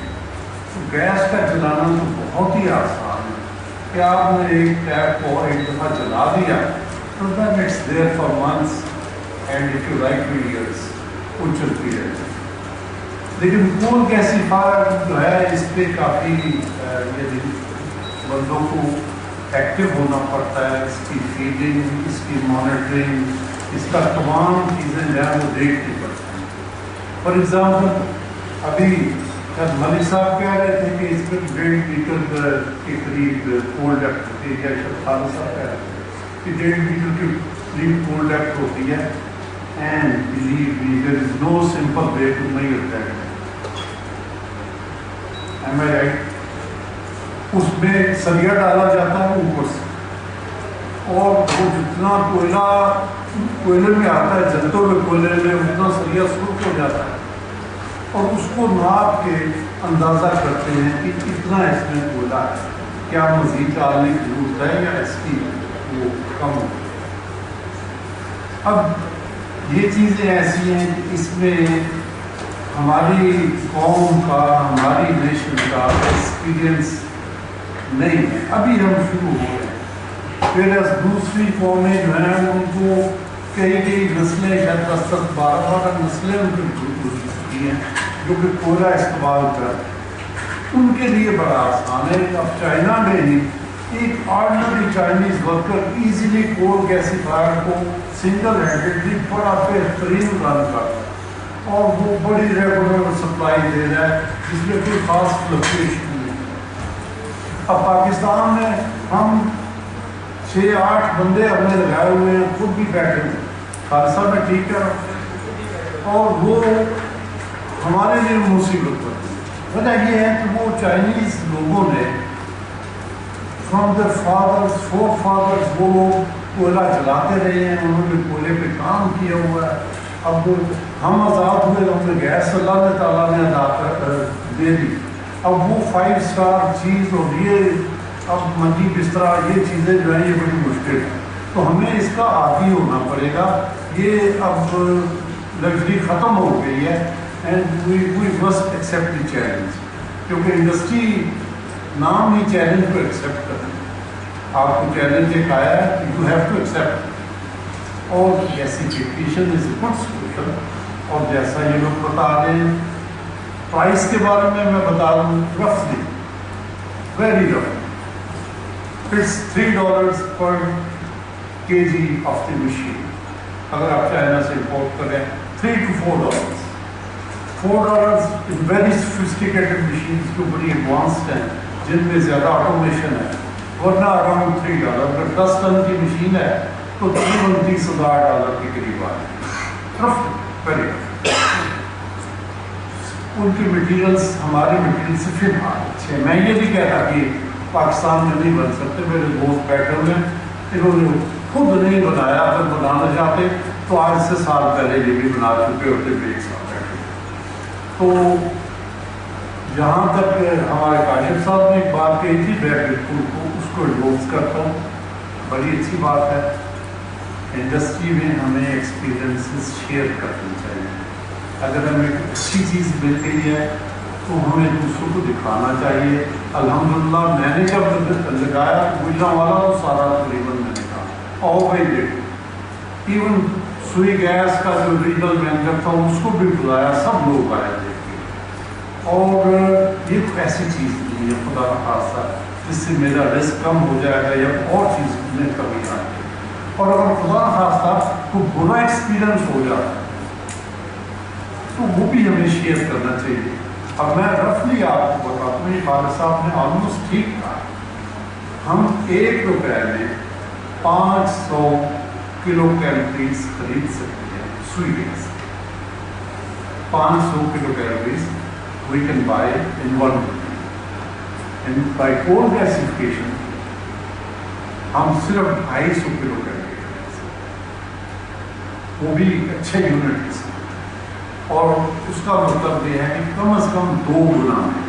S7: تو گیس کا جلانا تو بہت ہی آسان ہے کہ آپ نے ایک ٹیپ کو ایک دفعہ جلا دیا تو then it's there for months and if you like to years وہ چلتی رہتی ہے. لیکن کول گیسیفائر جو ہے اس پہ کافی یعنی بندوں کو ایکٹیو ہونا پڑتا ہے. اس کی فیڈنگ، اس کی مانیٹرنگ، اس کا تمام چیزیں جو ہے وہ دیکھنی پڑتی ہیں. فار ایگزامپل ابھی شاید ملک صاحب کہہ رہے تھے کہ اس میں 1.5 میٹر کے قریب کول ڈیپتھ ہوتی ہے، یا شاید خالد صاحب کہہ رہے تھے کہ 1.5 میٹر کے قریب کول ڈیپتھ ہوتی ہے. And believe me, there is no simple way to measure that. Am I right? اس میں سریا ڈالا جاتا ہے اوپر سے، اور وہ جتنا کوئلے میں آتا ہے، جلتے ہوئے کوئلے میں اتنا سریا سرخ ہو جاتا ہے، اور اس کو ناپ کے اندازہ کرتے ہیں کہ اتنا اس میں کوئلہ ہے، کیا مزید ڈالنے کی ضرورت ہے یا اس کی وہ کم ہو. اب یہ چیزیں ایسی ہیں کہ اس میں ہماری قوم کا، ہماری نیشن کا ایکسپیرئنس نہیں ہے. ابھی ہم شروع ہو رہے ہیں. پھر دوسری قومیں جو ہیں ان کو کئی نسلیں، شاید 10-12 نسلیں ان کی گزر چکی ہیں جو کہ کوئلہ استعمال کر، ان کے لیے بڑا آسان ہے. اب چائنا میں ہی ایک آرڈنری چائنیز ورکر ایزیلی کول گیسیفائر کو سنگل ہینڈڈلی بڑا بہترین رن کرتا ہے، اور وہ بڑی ریگولر سپلائی دے رہا ہے جس میں کوئی خاص فلکچویشن نہیں. اب پاکستان میں ہم 6-8 بندے ہم نے لگائے ہوئے ہیں، خود بھی بیٹھے ہیں، خالصہ میں ٹھیک ہے، اور وہ ہمارے لیے مصیبت پر. وجہ یہ ہے کہ وہ چائنیز لوگوں نے from their fathers forefathers وہ لوگ کوئلہ جلاتے رہے ہیں، انہوں نے کوئلے پہ کام کیا ہوا ہے. اب ہم آزاد ہوئے، ہم نے گیس اللہ تعالیٰ نے دے دی. اب وہ 5 اسٹار چیز اور یہ اب منجی بسترا یہ چیزیں جو ہیں یہ بڑی مشکل ہے. تو ہمیں اس کا عادی ہونا پڑے گا. یہ اب لگژری ختم ہو گئی ہے and we must accept the challenge, کیونکہ انڈسٹری نام ہی چیلنج کو ایکسیپٹ کرنا. آپ کو چیلنج ایک آیا ہے، یو ہیو ٹو ایکسیپٹ. اور gasification is a good solution. اور جیسا یہ لوگ بتا رہے ہیں، پرائس کے بارے میں بتا دوں رفلی، ویری رف، اٹس $3 پر kg آف دی مشین. اگر آپ چائنا سے امپورٹ کریں $3 to $4. $4 in very sophisticated machines جو بڑی ایڈوانسڈ ہیں، جن میں زیادہ آٹومیشن ہے، ورنہ اراؤنڈ $3. اگر 10 ٹن کی مشین ہے تو $30,000 کے قریب آئے. ویری ان کی مٹیریلس ہماری مٹیریل سے پھر اچھے. میں یہ نہیں کہتا کہ پاکستان میں نہیں بن سکتے. میرے دوست پیٹرن میں انہوں نے خود نہیں بنایا. اگر بنانا چاہتے تو آج سے سال پہلے یہ بھی بنا چکے ہوتے ایک سال پہلے. تو جہاں تک ہمارے کاشف صاحب نے ایک بات کہی تھی میں بالکل اس کو انڈورس کرتا ہوں. بڑی اچھی بات ہے. انڈسٹری میں ہمیں ایکسپیرئنسز شیئر کرنی چاہیے. اگر ہمیں اچھی چیز مل گئی ہے تو ہمیں دوسروں کو دکھانا چاہیے. الحمدللہ میں نے جب لگایا گجرانوالا تو سارا تقریباً میں نے کہا اور بھائی دیکھ ایون سوئی گیس کا جو ریجنل مینیجر تھا اس کو بھی بلایا. سب لوگ آئے دیکھ کے. اور یہ ایسی چیز نہیں ہے خدا کا خاصہ جس سے میرا رسک کم ہو جائے گا یا اور چیز میں کمی آئے گی. اور اگر خدا کا خاصہ کوئی برا ایکسپیرئنس ہو جاتا ہے تو وہ بھی ہمیں شیئر کرنا چاہیے. اب میں رفلی آپ کو بتاتا ہوں, یہ خالد صاحب نے آلموسٹ ٹھیک کہا. ہم 1 روپے میں 500 کلو کیلوریز خرید سکتے ہیں Sui gas. 500 kilo calories we can buy in 1 rupee. And by coal gasification ہم صرف 250 کلو کیلوری خرید سکتے ہیں, وہ بھی اچھے یونٹ کے ساتھ. اور اس کا مطلب یہ ہے کہ کم از کم 2 گنا ہے.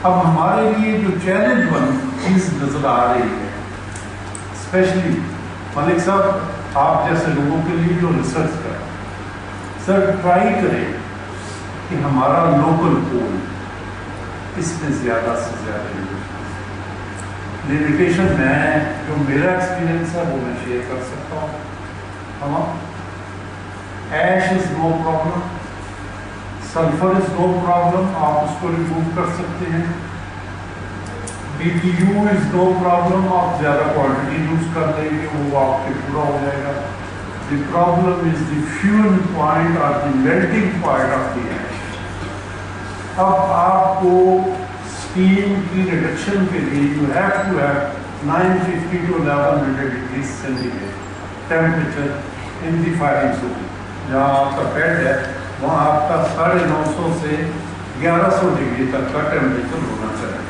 S7: اب ہمارے لیے جو چیلنج ون چیز نظر آ رہی ہے اسپیشلی ملک صاحب آپ جیسے لوگوں کے لیے جو ریسرچ کر سر ٹرائی کریں کہ ہمارا لوکل کول اس میں زیادہ سے زیادہ لمیٹیشن میں جو میرا ایکسپیرئنس ہے وہ میں شیئر کر سکتا ہوں. ہم ایش از نو پرابلم, سلفر از نو پرابلم, آپ اس کو ریموو کر سکتے ہیں. BTU از نو پرابلم, آپ زیادہ کوانٹٹی یوز کر لیں گے وہ آپ کے پورا ہو جائے گا. The problem is the fuel point اور the melting point of the ash. اب آپ کو اسٹیم کی ریڈکشن کے لیے you have to have 950 to 1100 degree centigrade temperature in the firing zone. جہاں آپ کا بیڈ ہے وہاں آپ کا 950 سے 1100 ڈگری تک کا ٹیمپریچر ہونا چاہیے.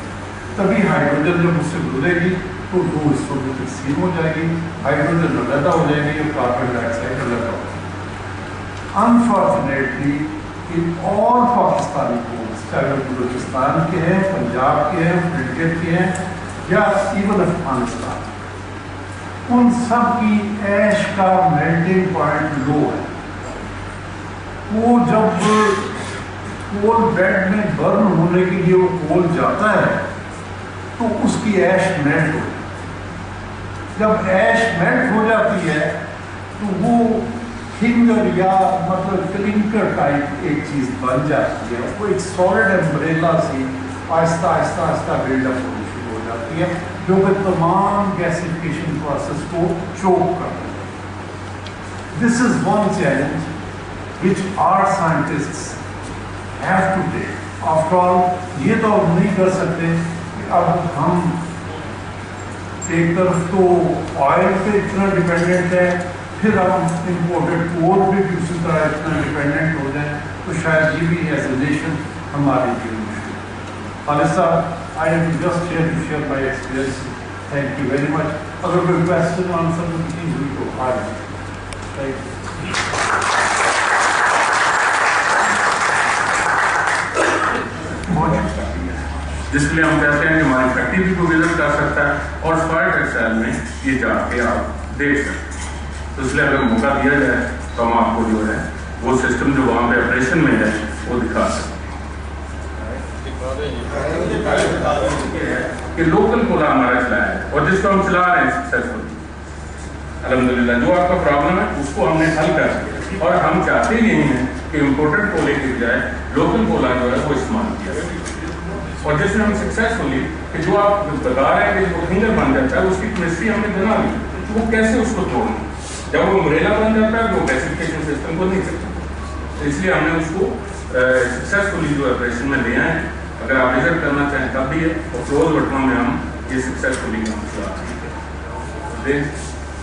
S7: تبھی ہائیڈروجن جب اس سے گزرے گی تو 2 حصوں میں تقسیم ہو جائے گی. ہائیڈروجن علیحدہ ہو جائے گی اور کاربن ڈائی آکسائڈ علیحدہ ہو جائے گی. انفارچونیٹلی ان آل پاکستانی کولز, چاہے وہ بلوچستان کے ہیں, پنجاب کے ہیں, کرکٹ کے ہیں یا ایون افغانستان, ان سب کی ایش کا میلٹنگ پوائنٹ لو ہے. وہ جب کول بیڈ میں برن ہونے کے لیے وہ کول جاتا ہے تو اس کی ایش میلٹ ہو جاتی ہے. جب ایش میلٹ ہو جاتی ہے تو وہ فنگر یا مطلب کلنکر ٹائپ ایک چیز بن جاتی ہے. وہ ایک سالڈ امبریلا سی آہستہ آہستہ آہستہ بلڈ اپ ہونی شروع ہو جاتی ہے جو کہ تمام گیسیفیکیشن پروسیس کو چوک کر دیتی ہے. This is one challenge which our scientists have to take. After all, یہ تو ہم نہیں کر سکتے کہ اب ہم ایک طرف تو آئل پہ اتنا ڈیپینڈنٹ ہے پھر ہم امپورٹڈ کول پہ بھی اسی طرح اتنا ڈیپینڈنٹ ہو جائیں تو شاید یہ بھی ایز اے نیشن ہمارے لیے مشکل. Khalid Sahab I am just here to share my experience. Thank you very much. اگر کوئی کوشچن آنسر کی ہوئی تو آ جائیں. Thank you.
S8: جس کے لیے ہم کہتے ہیں کہ ہماری فیکٹری بھی کو وزٹ کر سکتا ہے اور سوائے ٹیکسٹائل میں یہ جا کے آپ دیکھ سکتے ہیں. تو اس لیے اگر موقع دیا جائے تو ہم آپ کو جو ہے وہ سسٹم جو وہاں پہ آپریشن میں ہے وہ دکھا سکتے ہیں کہ لوکل کولا ہمارا چلایا ہے اور جس کو ہم چلا رہے ہیں سکسیسفلی الحمدللہ. جو آپ کا پرابلم ہے اس کو ہم نے حل کر دیا اور ہم چاہتے ہی نہیں ہیں کہ امپورٹنٹ کولے کی بجائے لوکل کولا جو ہے وہ استعمال کیا جائے. اور جس میں ہم سکسیسفلی کہ جو آپ بتا رہے ہیں کہ وہ فنگر بن جاتا ہے اس کی کیمسٹری ہم نے بنا لی تو وہ کیسے اس کو توڑنا. جب وہ امبریلا بن جاتا ہے وہ گیسیفیکیشن سسٹم کو نہیں کرتا. اس لیے ہم نے اس کو سکسیسفلی جو آپریشن میں لے آئے. اگر آپ وزٹ کرنا چاہیں تب بھی ہے اور کلوز وٹما میں ہم یہ سکسیسفلی کام چلا رہے ہیں.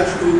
S9: H2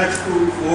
S9: H2O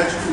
S9: H2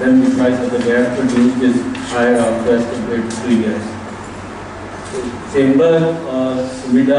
S10: then the price of the gas produced is higher after as compared to free gas. So Chamber or SUMIDA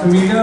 S7: SUMIDA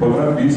S2: 15-20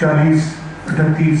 S3: 40, 38,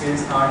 S6: 60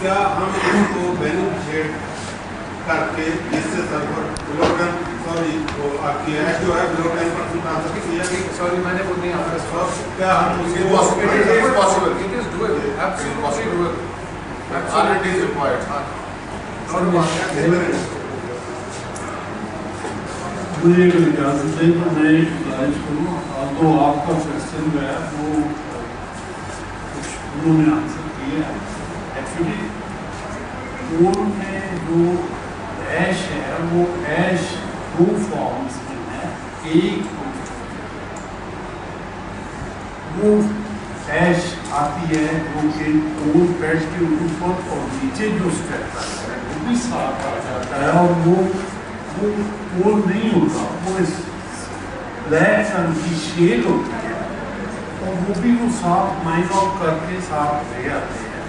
S9: کیا ہم اس کو بینیفیٹ کر کے جس سے سرور بلوٹن سوری وہ آپ کی ایش جو ہے بلوٹن پر سن آ سکتی ہے
S5: سوری میں نے وہ نہیں آپ کا سوال
S9: کیا ہم اس کو
S7: مجھے اگر اجازت دیں تو میں گزارش کروں تو آپ کا کوشچن جو ہے وہ کچھ انہوں نے آنسر کیا ہے. ایکچولی کور میں جو ایش ہے وہ ایش دو فارمس میں ہے. ایک وہ ایش آتی ہے جو کہ کور بیڈ کے اوپر اور نیچے جو اسٹرکچر ہے وہ بھی صاف آ جاتا ہے اور وہ نہیں ہوتا, وہ اس بلیک رنگ کی شیڈ ہوتی ہے اور وہ بھی وہ صاف مائنڈ آؤٹ کر کے صاف لے آتے ہیں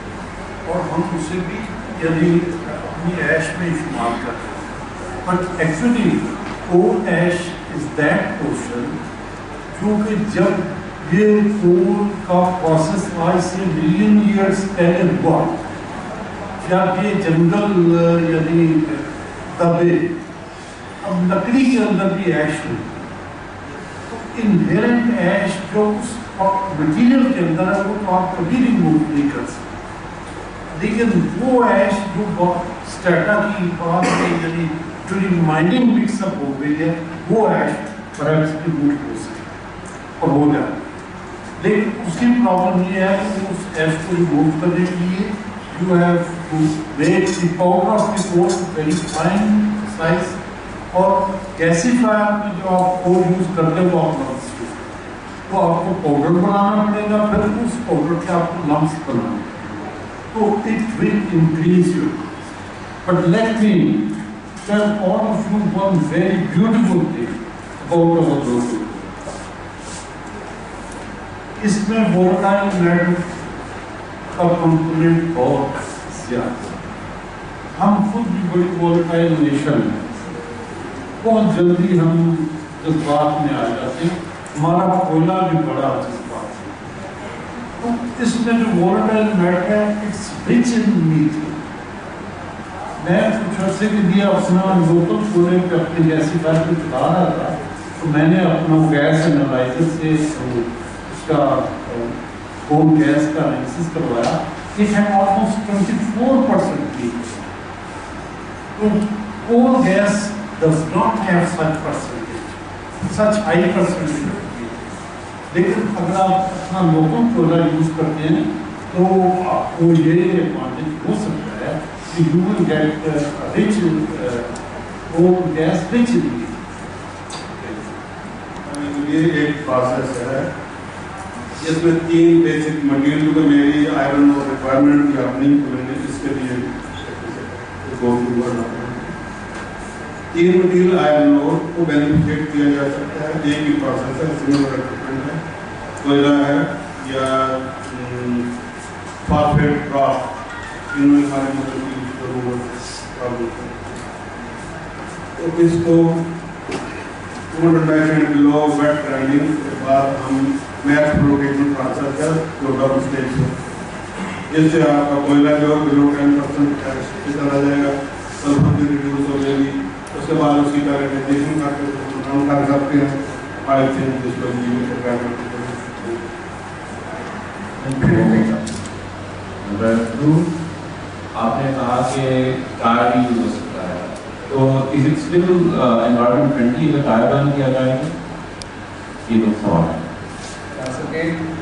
S7: اور ہم اسے بھی یعنی اپنی ایش میں استعمال کرتے ہیں. But actually core ash is that portion جو کہ جب یہ کور کا پروسیس آج سے ملین ایئرس پہلے ہوا جب یہ جنگل یعنی دبے, اب لکڑی کے اندر بھی ایش ہوئی تو انہیرنٹ ایش جو اس مٹیریل کے اندر ہے وہ تو آپ کبھی ریموو نہیں کر سکتے, لیکن وہ ایش جو اسٹیٹا کی بات ہے یعنی جو مائننگ مکس اپ ہو گئی ہے وہ ایش پرہیپس ریموو ہو سکے اور ہو جائے. لیکن اس کی پرابلم یہ ہے کہ اس ایش کو ریموو کرنے کے لیے you have to make the powder of the core very fine size, اور گیسیفائر میں جو آپ کور یوز کرتے ہیں وہ آپ لمس تو آپ کو پاؤڈر بنانا پڑے گا, پھر اس پاؤڈر کے آپ کو لمس بنانا تو it will increase your. But let me tell all of you one very beautiful thing about our local. اس میں وولٹائل میٹر کا کمپوننٹ بہت زیادہ, ہم خود بھی بڑی وولٹائل نیشن ہیں, بہت جلدی ہم جذبات میں آ جاتے ہیں, ہمارا کوئلہ بھی بڑا جذبات ہے. تو اس میں جو وولٹائل میٹر ہے اٹس رچ ان میتھین. میں کچھ عرصے کے لیے اپنا لوکل کوئلے پہ اپنے گیسیفائر کو چلا رہا تھا تو میں نے اپنا گیس انالائزر سے اس کا کون گیس کا انالیسس کروایا. It had almost 24% leak. تو coal gas does not have such percentage, such high percentage. لیکن اگر آپ اپنا لوکل کوئلہ یوز کرتے ہیں تو آپ کو یہ ایڈوانٹیج ہو سکتا ہے کہ you will get rich coal gas rich.
S9: یہ ایک پروسیس ہے جس میں 3 بیسک مٹیریل کو میری آئرن اور ریکوائرمنٹ بھی آپ نہیں کھولیں گے, اس کے لیے 3 مٹیریل آئرن اور کو بینیفیٹ کیا جا سکتا ہے. ایک ہی پروسیس ہے, سملر اکوپمنٹ ہے, کوئلہ ہے یا فاسفیٹ راک, ان میں ہمارے مطلب کی ضرورت ہے. تو اس کو 200 کلو ویٹ گرائنڈنگ کے بعد ہم میش فلوٹیشن پروسیس ہے جو ڈبل اسٹیج ہے, جس سے آپ کا کوئلہ جو بلو 10% چلا جائے گا, سلفر بھی ریڈیوس ہو جائے گی. اس کے بعد اس کی پیراٹائزیشن کر کے ہم کر سکتے ہیں پائپ سے جس کو
S10: آپ نے کہا کہ ٹائر بھی یوز ہو سکتا ہے, تو is it still environment friendly اگر ٹائر بن کیا جائے گا؟ یہ تو سوال ہے.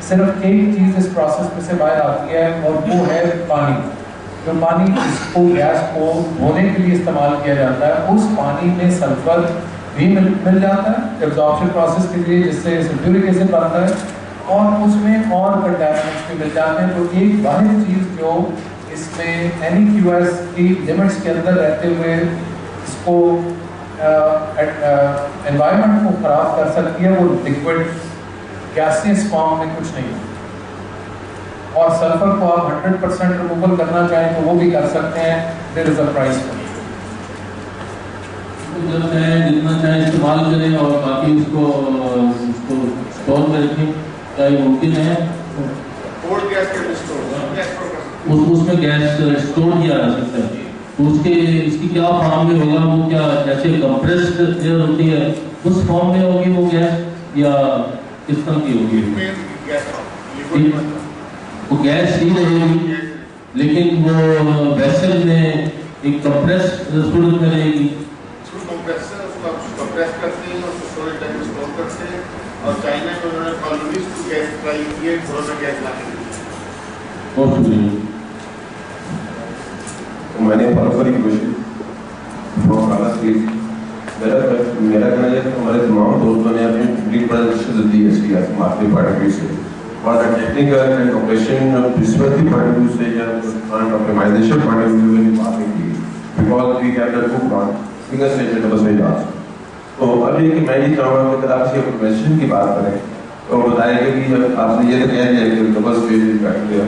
S5: صرف ایک چیز اس پروسیس میں سے باہر آتی ہے اور وہ ہے پانی. جو پانی اس کو گیس کو دھونے کے لیے استعمال کیا جاتا ہے, اس پانی میں سلفر بھی مل جاتا ہے ایبزارپشن پروسیس کے لیے, جس سے سلفیورک ایسڈ بنتا ہے, اور اس میں اور کنٹامنٹس بھی مل جاتے ہیں. تو ایک واحد چیز جو اس میں NEQS کی لمٹس کے اندر رہتے ہوئے اس کو انوائرمنٹ کو خراب کر سکتی ہے وہ لکوڈ گیسیس فارم میں کچھ نہیں ہے. اور سلفر کو آپ 100% ریموول کرنا چاہیں تو وہ بھی کر سکتے ہیں. دیر از اے پرائز.
S10: جب چاہیں جتنا چاہیں استعمال کریں اور باقی اس کو اسٹور میں رکھیں, کیا یہ ممکن ہے؟
S4: کولڈ گیس کے اسٹور
S11: اس میں گیس اسٹور کیا جا سکتا ہے. تو اس کی کیا فارم میں ہوگا, وہ کیا جیسے کمپریسڈ ایئر ہوتی ہے اس فارم میں ہوگی وہ گیس یا کس طرح کی ہوگی؟ وہ گیس ہی رہے گی لیکن وہ ویسل میں ایک کمپریس صورت میں رہے گی.
S4: کمپریس کرتے ہیں اور اسٹوریج ٹائم اسٹور کرتے ہیں, اور چائنا میں انہوں نے کالونیز کو گیس ٹرائی کیے, گھروں میں گیس لانے کے لیے.
S12: میں نے فالو کی کوشش میرا کہنا ہے کہ ہمارے تمام دوستوں نے اپنی پوری پریزنٹیشن دی ہے اس کی مارکیٹنگ پوائنٹ آف ویو سے, اور technical and operation disparity point of view سے یا آپٹیمائزیشن پوائنٹ آف ویو سے بات نہیں کی, because we can do plan single stage double stage also. تو ابھی کہ میں یہ چاہوں گا کہ آپ سے آپٹیمائزیشن کی بات کریں تو بتائیں گے کہ آپ نے یہ تو کہہ دیا کہ ڈبل اسٹیج بیٹھ گیا,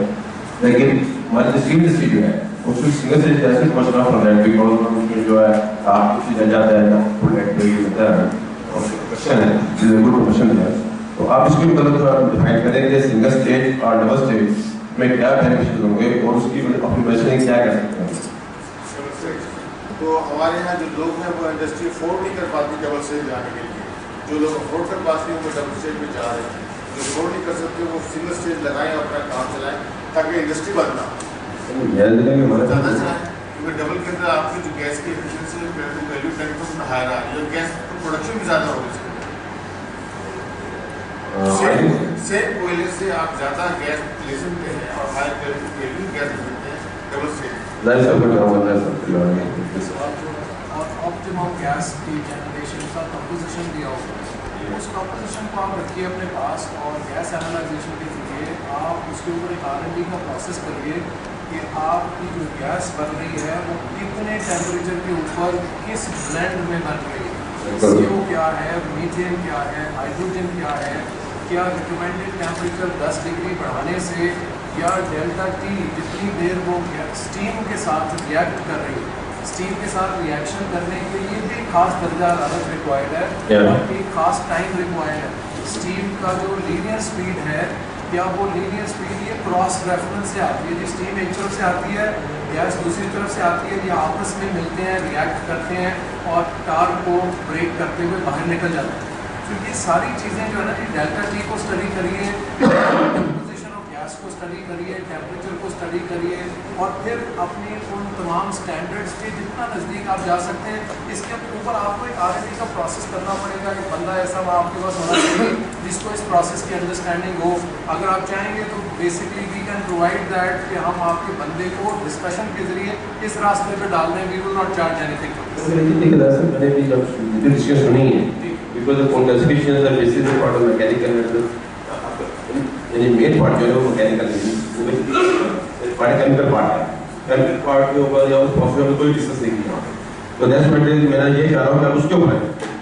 S12: لیکن ہماری سنگل اسٹیج جو ہے اس میں سنگل اسٹیج جیسے پہنچنا پڑ رہا ہے, بیکاز اس میں جو ہے آپ کچھ چیز جاتا ہے نا پروڈکٹ ہوتا ہے اور پروفیشن ہے, گڈ پروفیشن ہے. تو آپ اس کے مطلب تھوڑا ڈیفائن کریں کہ سنگل اسٹیج اور ڈبل اسٹیج میں کیا بینیفٹ ہوں گے اور اس کی آپٹیمائزیشن کیا کر سکتے ہیں.
S4: تو ہمارے یہاں جو لوگ ہیں وہ انڈسٹری افورڈ نہیں کر پاتی ڈبل اسٹیج جانے کے لیے. جو لوگ افورڈ کر پاتے ہیں وہ ڈبل اسٹیج پہ جا رہے ہیں, جو افورڈ نہیں کر سکتے وہ سنگل اسٹیج لگائیں اور اپنا کام چلائیں تاکہ انڈسٹری بدنا زیادہ چلائیں. کیونکہ ڈبل کے اندر آپ کی جو گیس کی ایفیشنسی ویلیو 10% ہائر آ رہی ہے, گیس پروڈکشن بھی زیادہ ہو رہی ہے. سیم کوئلے سے آپ زیادہ گیس لے سکتے ہیں اور ہائر ویلیو گیس لے سکتے ہیں ڈبل اسٹیج.
S5: اور آپٹیمم گیس کی جنریشن کا کمپوزیشن دیا ہوگا, اس کمپوزیشن کو آپ رکھیے اپنے پاس اور گیس اینالائزیشن کے ذریعے آپ اس کے اوپر ایک R&D کا پروسیس کریے کہ آپ کی جو گیس بن رہی ہے وہ کتنے ٹیمپریچر کے اوپر کس بلینڈ میں بن رہی ہے, CO کیا ہے, میتھین کیا ہے, ہائیڈروجن کیا ہے, کیا ریکمینڈیڈ ٹیمپریچر 10 ڈگری بڑھانے سے یا ڈیلٹا ٹی جتنی دیر وہ اسٹیم کے ساتھ ریئیکٹ کر رہی ہے, اسٹیم کے ساتھ ریئیکشن کرنے کے لیے بھی خاص درجہ حرارت ریکوائرڈ ہے اور ایک خاص ٹائم ریکوائرڈ ہے. اسٹیم کا جو لینئر اسپیڈ ہے کیا وہ لینئر اسپیڈ یہ کراس ریفرنس سے آتی ہے, اسٹیم ایک طرف سے آتی ہے, گیس دوسری طرف سے آتی ہے, یہ آپس میں ملتے ہیں, ریئیکٹ کرتے ہیں اور ٹار کو بریک کرتے ہوئے باہر نکل جاتے ہیں. تو یہ ساری چیزیں جو ہے نا جی ڈیلٹا ٹی کو اسٹڈی کریے, کمپوزیشن آف گیس کو اسٹڈی کریے, ٹیمپریچر کو اسٹڈی کریے اور پھر اپنے ان تمام اسٹینڈرڈس کے جتنا نزدیک آپ جا سکتے ہیں اس کے اوپر آپ کو ایک R&D کا پروسیس کرنا پڑے گا. ایک بندہ ایسا آپ کے پاس ہونا چاہیے جس کو اس پروسیس کی انڈرسٹینڈنگ ہو. اگر آپ چاہیں گے تو basically we can provide that کہ ہم آپ کے بندے کو ڈسکشن کے ذریعے اس راستے پہ ڈال دیں. We will not charge anything.
S12: میں نے بھی جب ڈسکس سنی ہے because the condensations are basically part of mechanical main part جو ہے وہ mechanical نہیں, part chemical part ہے. chemical part کے اوپر یا اس process میں کوئی ڈسکس نہیں کیا. تو that's why میں نے یہ چاہ رہا ہوں کہ اس کے اوپر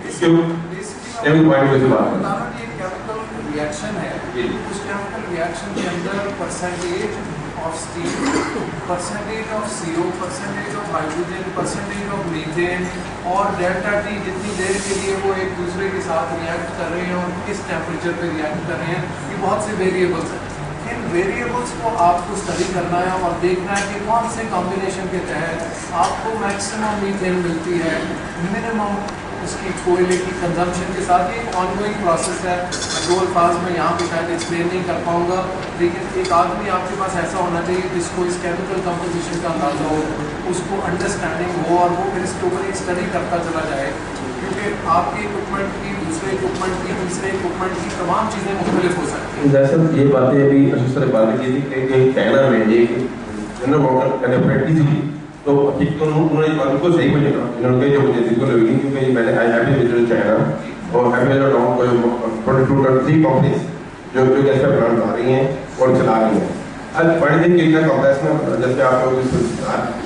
S12: اس کے chemical point میں سے بات کریں.
S5: یہ کیمیکل ریئیکشن ہے, اس کیمیکل ریئیکشن کے اندر percentage of steam, percentage of CO, percentage of hydrogen, percentage of methane اور ڈیلٹا ٹی جتنی دیر کے لیے وہ ایک دوسرے کے ساتھ ریئیکٹ کر رہے ہیں اور کس ٹیمپریچر پہ ریئیکٹ کر رہے ہیں, یہ بہت سے ویریبلس ہیں. ان ویریبلس کو آپ کو اسٹڈی کرنا ہے اور دیکھنا ہے کہ کون سے کمبینیشن کے تحت آپ کو میکسیمم میتھین ملتی ہے, منیمم اس کی کوئلے کی کنزمپشن کے ساتھ. یہ ایک آن گوئنگ پروسیس ہے, دو الفاظ میں یہاں پہ شاید ایکسپلین نہیں کر پاؤں گا, لیکن ایک آدمی آپ کے پاس ایسا ہونا چاہیے جس کو اس کیمیکل کمپوزیشن کا اندازہ ہو, اس کو انڈرسٹینڈنگ ہو اور وہ پھر اس کے اوپر ایک اسٹڈی کرتا چلا جائے. کیونکہ آپ کے اکوپمنٹ کی, دوسرے اکوپمنٹ کی, تیسرے اکوپمنٹ کی تمام چیزیں مختلف ہو سکتی ہیں.
S12: دراصل یہ باتیں ابھی اشوک سر نے بات کی تھی کہ چائنا میں ایک جنرل موٹر کنڈکٹیوٹی تھی, تو انہوں نے بات کو صحیح مجھے انہوں نے جو مجھے ذکر ہوئی کیونکہ میں نے آئی ہیو وزٹ چائنا اور ہیو 22-23 کمپنیز جو گیس کا پلانٹ آ رہی ہیں اور چلا رہی ہیں. آج پڑھ دیں کہ اتنا کمپلیکس میں جیسے آپ لوگ اس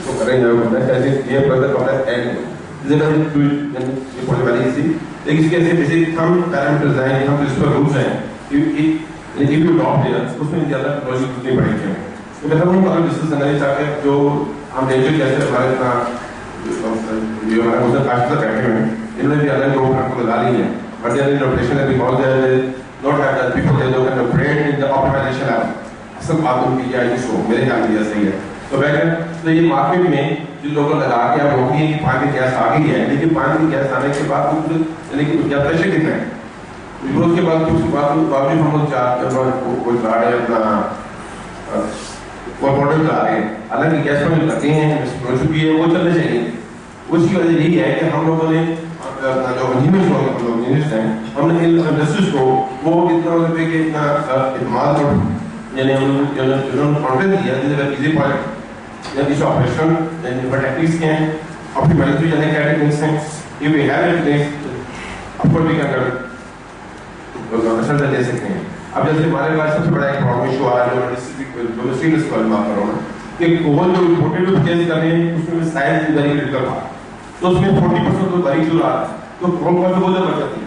S12: کو کریں گے ایسے یہ فردر کمپلیکس ہے نہیں پڑھنے والی تھی, لیکن اس کے ایسے بیسک ہم پیرامیٹرز ہیں, ہم پرنسپل رولس ہیں اس میں زیادہ ٹیکنالوجی کتنی بڑھیں گے. تو میں ہم اگر ڈسکس کرنا چاہتے ہیں جو ہم نیچر جیسے ہمارے جو ہمارے مسلم کاشت تک بیٹھے ہوئے ہیں, انہوں نے بھی الگ لوگ کو لگا لی ہیں, but they are in operation ہے because they not have that people they do can brain in the optimization lab. اصل بات ان کی یہ شو میرے خیال میں صحیح ہے. تو یہ مارکیٹ میں جن لوگوں کو لگا کے آپ روکیے کہ پانی کی گیس آ گئی ہے, لیکن پانی کی گیس آنے کے بعد یعنی کہ کیا پریشر کتنا ہے, اس کے بعد اس کے بعد ہم لوگ چلا رہے ہیں اپنا ماڈل چلا رہے ہیں, حالانکہ گیس پر لگے ہیں ہو چکی ہے وہ چلنے چاہیے. اس کی وجہ یہی ہے کہ ہم لوگوں نے جو انجینئرس ہیں ہم نے انڈسٹریز کو وہ اتنا کہ اتنا اعتماد یعنی انہوں نے کانفیڈنس دیا جیسے ایزی پوائنٹ یعنی اس آپریشن یعنی ٹیکنیکس کے ہیں آپٹیمائز جانے کیا ٹیکنیکس ہیں یہ بھی ہے ٹیکنیکس آپ کو بھی کیا کر رزلٹ دے سکتے ہیں. اب جیسے ہمارے پاس سب سے بڑا ایک پرابلم ایشو آ رہا ہے جو سیریس پر بات کر رہا ہوں کہ وہ جو امپورٹیڈ چیز کر رہے ہیں اس میں سائنس ویری کریٹیکل تھا, تو اس میں 40% تو باریک جو رہا تو کون کون سے بہت بچ جاتی ہے.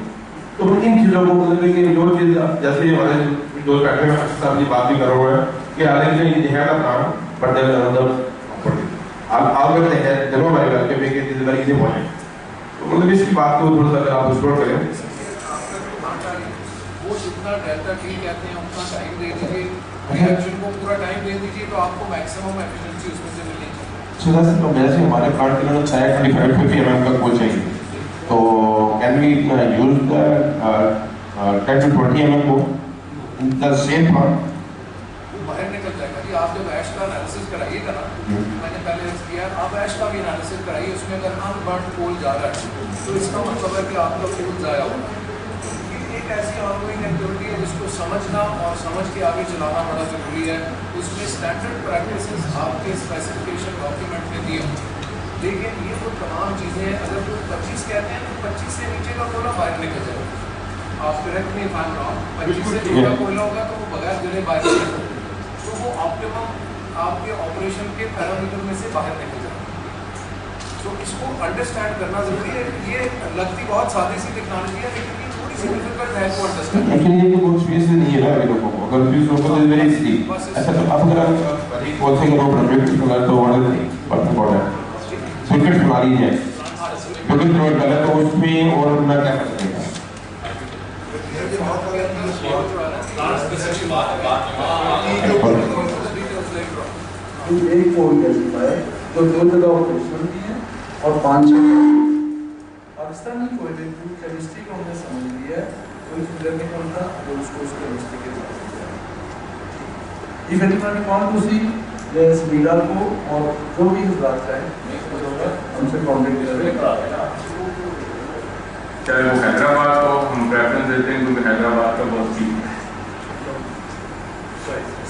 S12: تو ان چیزوں کو مطلب کہ جو چیز جیسے ہمارے جو بیٹھے میں صاحب جی بات بھی کر رہا ہے کہ حالانکہ یہ ہے نا پلان بٹ دیر آپ کرتے ہیں جنوں ہمارے گھر کے بھی کہ چیزیں بڑی پہنچے, تو مطلب اس کی بات کو تھوڑا سا اگر آپ ایکسپلور کریں.
S5: وہ جتنا ڈیلٹا ٹی کہتے ہیں اتنا ٹائم دے دیجیے, ریئیکشن کو پورا ٹائم دے دیجیے تو آپ کو میکسیمم ایفیشنسی اس میں سے ملے گی.
S12: سر تو ویسے ہمارے پلانٹ کے اندر چاہے 25-50 mm کا کول چاہیے, تو can we use 10 to 20 mm کو دا سیم پلانٹ
S5: باہر نکل جائے گا جی. آپ جب ایش کا انالیسس کرائیے گا نا, میں نے پہلے کیا, آپ ایش کا بھی انالیسس کرائیے, اس میں اگر ان برنڈ کول جا رہا ہے تو اس کا مطلب ہے کہ آپ کا کول ضائع ہوگا. ایک ایسی آن گوئنگ ایکٹیویٹی ہے جس کو سمجھنا اور سمجھ کے آگے چلانا بڑا ضروری ہے. اس میں اسٹینڈرڈ پریکٹسز آپ کے اسپیسیفکیشن ڈاکیومنٹ میں دیے ہوں, لیکن یہ تو تمام چیزیں اگر کوئی 25 کہتے ہیں تو 25 سے نیچے کا کوئلہ باہر نکل جائے گا. آپ کریکٹ نہیں فائن رہا ہوں, 25 سے چھوٹا کوئلہ ہوگا تو وہ بغیر گرے باہر نکل جائے گا, تو وہ آپٹیمم آپ کے آپریشن کے پیرامیٹر میں سے باہر نکل جائے گا. تو اس کو انڈرسٹینڈ کرنا ضروری ہے. یہ لگتی بہت سادی سی ٹیکنالوجی ہے لیکن یہ تھوڑی سی ڈیفیکلٹ ہے کو انڈرسٹینڈ.
S12: لیکن یہ تو بہت سپیس نہیں ہے نا لوگوں کو, اگر سپیس ہو تو ویری ایزی. ایسا تو آپ اگر کون سے کرو پروجیکٹ بنا تو وہ بات پڑ ہے سرکٹ بنا لیجیے لیکن جو غلط ہے اس میں اور میں کیا کر سکتے ہیں.
S13: ایک فون کیسے ہے جو 2 جگہ آپریشنل بھی ہے اور 5 پاکستانی کوئلے کی کیمسٹری کو ہم نے سمجھ لیا ہے, کوئی فلر نہیں بنتا جو اس کو اس کیمسٹری کے ساتھ if anyone want to see yes میرا کو اور جو بھی حضرات چاہیں ہم سے کانٹیکٹ کریں.
S8: چاہے وہ حیدرآباد ہو, ہم پریفرنس دیتے ہیں کیونکہ حیدرآباد کا بہت چیز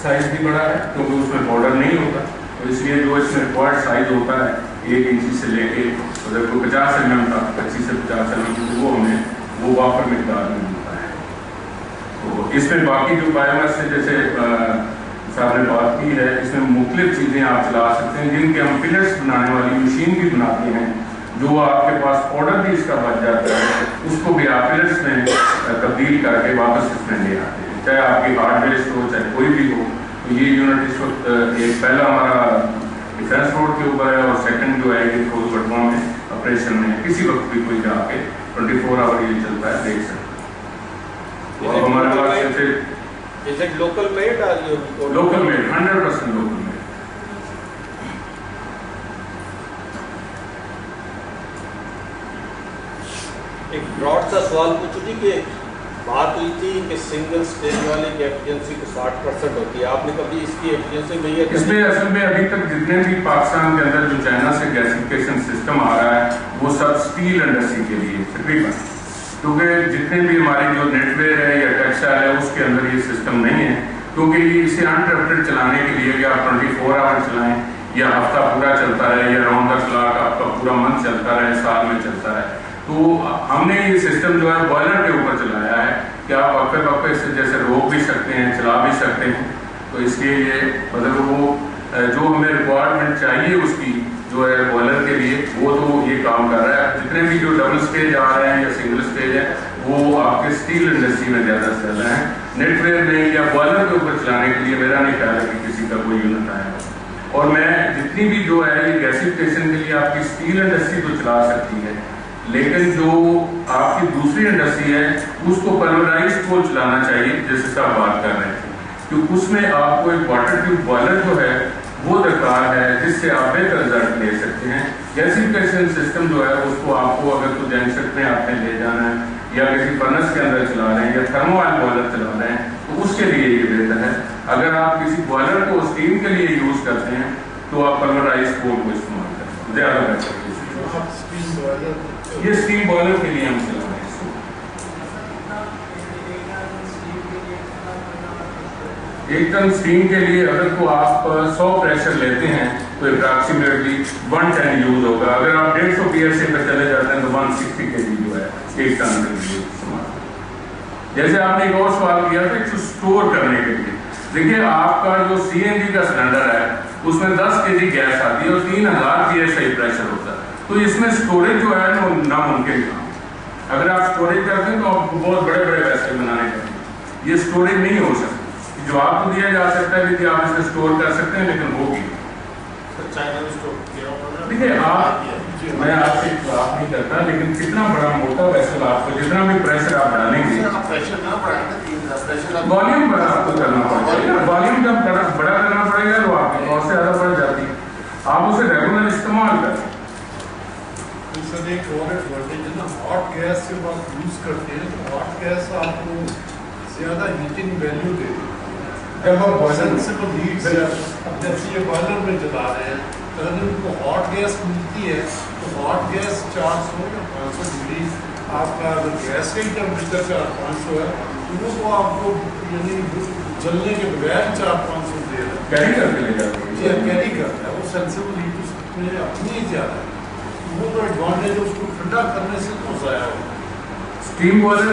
S8: سائز بھی بڑا ہے کیونکہ اس میں بارڈر نہیں ہوتا, تو اس لیے جو اس میں ریکوائرڈ سائز ہوتا ہے 1 انچ سے لے کے اگر کوئی 50 mm کا 25 سے 50 mm تو وہ ہمیں وہ وافر مقدار میں ملتا ہے. تو اس میں باقی جو بایو میس سے جیسے صاحب نے بات کی ہے, اس میں مختلف چیزیں آپ چلا سکتے ہیں جن کے ہم پلرس بنانے والی مشین بھی بناتے ہیں, جو آپ کے پاس پاؤڈر بھی اس کا بچ جاتا ہے اس کو بھی آپ پلرس میں تبدیل کر کے واپس اس میں لے آتے ہیں, چاہے آپ کی ہارڈ بیس ہو چاہے کوئی بھی ہو. تو یہ یونٹ اس وقت ایک پہلا ہمارا ڈیفینس روڈ کے اوپر ہے اور سیکنڈ جو ہے یہ روز بٹوا میں آپریشن میں کسی وقت بھی کوئی جا کے 24 آور یہ چلتا ہے دیکھ سکتے ہیں. اور ہمارے پاس
S10: صرف local made
S8: local made 100% local made.
S10: ایک براڈ سا سوال پوچھوں جی کہ بات ہوئی تھی کہ سنگل سٹیج والے کی ایفیشنسی کو 60% ہوتی ہے, آپ نے کبھی اس کی ایفیشنسی میں یہ
S8: اس میں اصل میں ابھی تک جتنے بھی پاکستان کے اندر جو چائنا سے گیسیفیکیشن سسٹم آ رہا ہے وہ سب اسٹیل انڈسٹری کے لیے تقریباً, کیونکہ جتنے بھی ہماری جو نیٹ ویئر ہے یا ٹیکسٹائل ہے اس کے اندر یہ سسٹم نہیں ہے, کیونکہ اسے انٹرپٹڈ چلانے کے لیے کہ آپ 24 آور چلائیں یا ہفتہ پورا چلتا رہے یا راؤنڈ دا کلاک آپ کا پورا منتھ چلتا رہے, سال میں چلتا رہے. تو ہم نے یہ سسٹم جو ہے بوائلر کے اوپر چلایا ہے کہ آپ وقفے وقفے سے جیسے روک بھی سکتے ہیں چلا بھی سکتے ہیں. تو اس لیے یہ مطلب وہ جو ہمیں ریکوائرمنٹ چاہیے اس کی جو ہے بوائلر کے لیے وہ تو یہ کام کر رہا ہے. جتنے بھی جو ڈبل سٹیج آ رہے ہیں یا سنگل سٹیج ہے وہ آپ کے اسٹیل انڈسٹری میں زیادہ سے زیادہ ہیں. نیٹ ویئر میں یا بوائلر کے اوپر چلانے کے لیے میرا نہیں خیال ہے کہ کسی کا کوئی یونٹ آیا. اور میں جتنی بھی جو ہے یہ گیسیفیکیشن کے لیے آپ کی اسٹیل انڈسٹری تو چلا سکتی ہے, لیکن جو آپ کی دوسری انڈسٹری ہے اس کو پلورائز کو چلانا چاہیے جیسے صاحب بات کر رہے تھے. کہ اس میں آپ کو ایک واٹر ٹیوب بوائلر جو ہے وہ درکار ہے جس سے آپ بہتر رزلٹ لے سکتے ہیں. گیسیفیکیشن سسٹم جو ہے اس کو آپ کو اگر تو جنسٹ میں آپ نے لے جانا ہے یا کسی فرنس کے اندر چلا رہے ہیں یا تھرمو آئل بوائلر چلا رہے ہیں تو اس کے لیے یہ بہتر ہے. اگر آپ کسی بوائلر کو اسٹیم کے لیے یوز کرتے ہیں تو آپ پلورائز کول کو استعمال کریں, زیادہ بہتر ہے. یہ اسٹیم بوائلر کے لیے ہم چلا رہے ہیں. ایک ٹن اسٹیم کے لیے اگر تو آپ 100 پریشر لیتے ہیں تو اپراکسیمیٹلی 110 یوز ہوگا. اگر آپ 150 PSI پہ چلے جاتے ہیں تو 160 kg جو ہے ایک ٹن کے لیے استعمال. جیسے آپ نے ایک اور سوال کیا تھا اس کو اسٹور کرنے کے لیے. دیکھیے آپ کا جو CNG کا سلنڈر ہے اس میں 10 kg گیس آتی ہے اور 3000 PSI پریشر ہوتا ہے, تو اس میں اسٹوریج جو ہے وہ ناممکن کام. اگر آپ اسٹوریج کرتے ہیں تو آپ کو بہت بڑے بڑے ویسل بنانے پڑیں گے. یہ اسٹوریج نہیں ہو سکتا. جو آپ کو دیا جا سکتا ہے کہ آپ اس میں اسٹور کر سکتے ہیں لیکن وہ بھی دیکھیے آپ, میں آپ سے بات نہیں کرتا لیکن کتنا بڑا موٹا ویسل آپ کو جتنا بھی پریشر آپ ڈالیں گے والیوم بڑا آپ کو کرنا پڑے گا. والیوم جب بڑا کرنا پڑے گا تو آپ کی بہت سے زیادہ بڑھ جاتی ہے. آپ اسے ریگولر استعمال کریں.
S7: سر ایک اور ایڈوانٹیج ہے نا, ہاٹ گیس سے آپ یوز کرتے ہیں تو ہاٹ گیس آپ کو زیادہ ہیٹنگ ویلیو دیتی ہے. جب آپ سینسیبل ہیٹ سے اب جیسے یہ بوائلر میں جلا رہے ہیں تو اگر ان کو ہاٹ گیس ملتی ہے تو ہاٹ گیس 400 یا 500 ڈگری آپ کا اگر گیس کا ہی ٹیمپریچر 400-500 ہے تو وہ آپ کو یعنی جلنے کے بغیر 400-500 دے رہا ہے.
S8: کیری کر کے لے جاتے ہیں.
S7: یہ کیری کرتا ہے, وہ سینسیبل ہیٹ اس میں اپنی ہی زیادہ ہے. وہ تو ایڈوانٹیج ہے, اس کو ٹھنڈا کرنے سے تو ضائع ہوگا.
S8: اسٹیم بوائلر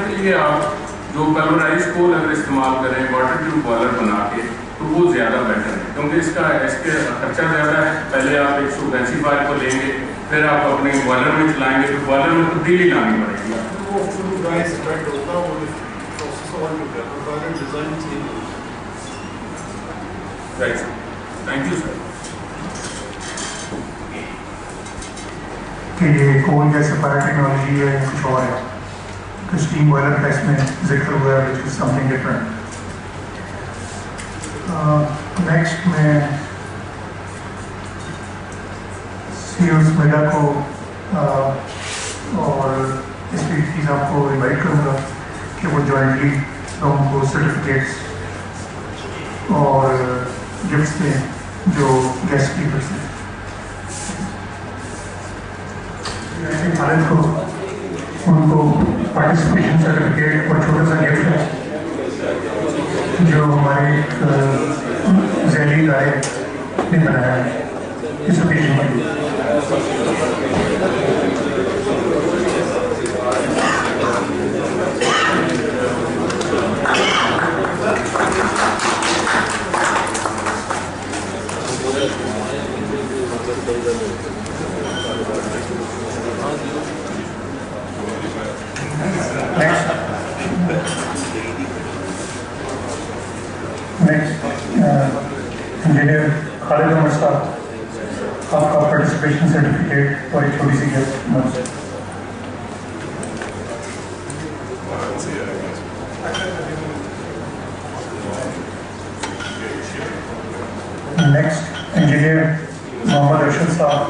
S8: کے لیے آپ جو پلورائز کول اگر استعمال کریں واٹر ٹیوب بوائلر بنا کے تو وہ زیادہ بیٹر ہے کیونکہ اس کے خرچہ زیادہ ہے. پہلے آپ 185 کو لیں گے پھر آپ اپنے بوائلر میں چلائیں گے تو بوائلر میں تبدیلی لانی پڑے گی.
S7: وہ فل رائس بیٹ ہوتا ہے, وہ پروسیس اور جو ہے بوائلر ڈیزائن چینج ہوتا ہے.
S8: Right sir, thank you sir.
S3: کہ یہ کون جیسے پارا ٹیکنالوجی ہے یا کچھ اور ہے کہ اسٹیم بوائلر کا اس میں ذکر ہوا ہے which is something different. Next میں سیوز میڈا کو اور اس کی چیز آپ کو انوائٹ کروں گا کہ وہ جوائنٹلی ہم کو سرٹیفکیٹس اور گفٹس دیں جو گیسٹ اسپیکرس ہیں. خالد کو ان کو پارٹیسپیشن سرٹیفکیٹ اور چھوٹا سا گفٹ ہے جو ہمارے ذیلی ادارے نے بنایا ہے اس اوکیزن کے لیے. انجینئر خالد عمر صاحب, آپ کا پارٹیسپیشن سرٹیفکیٹ اور ایک چھوٹی سی گفٹ منظور. نیکسٹ انجینئر محمد ارشد صاحب,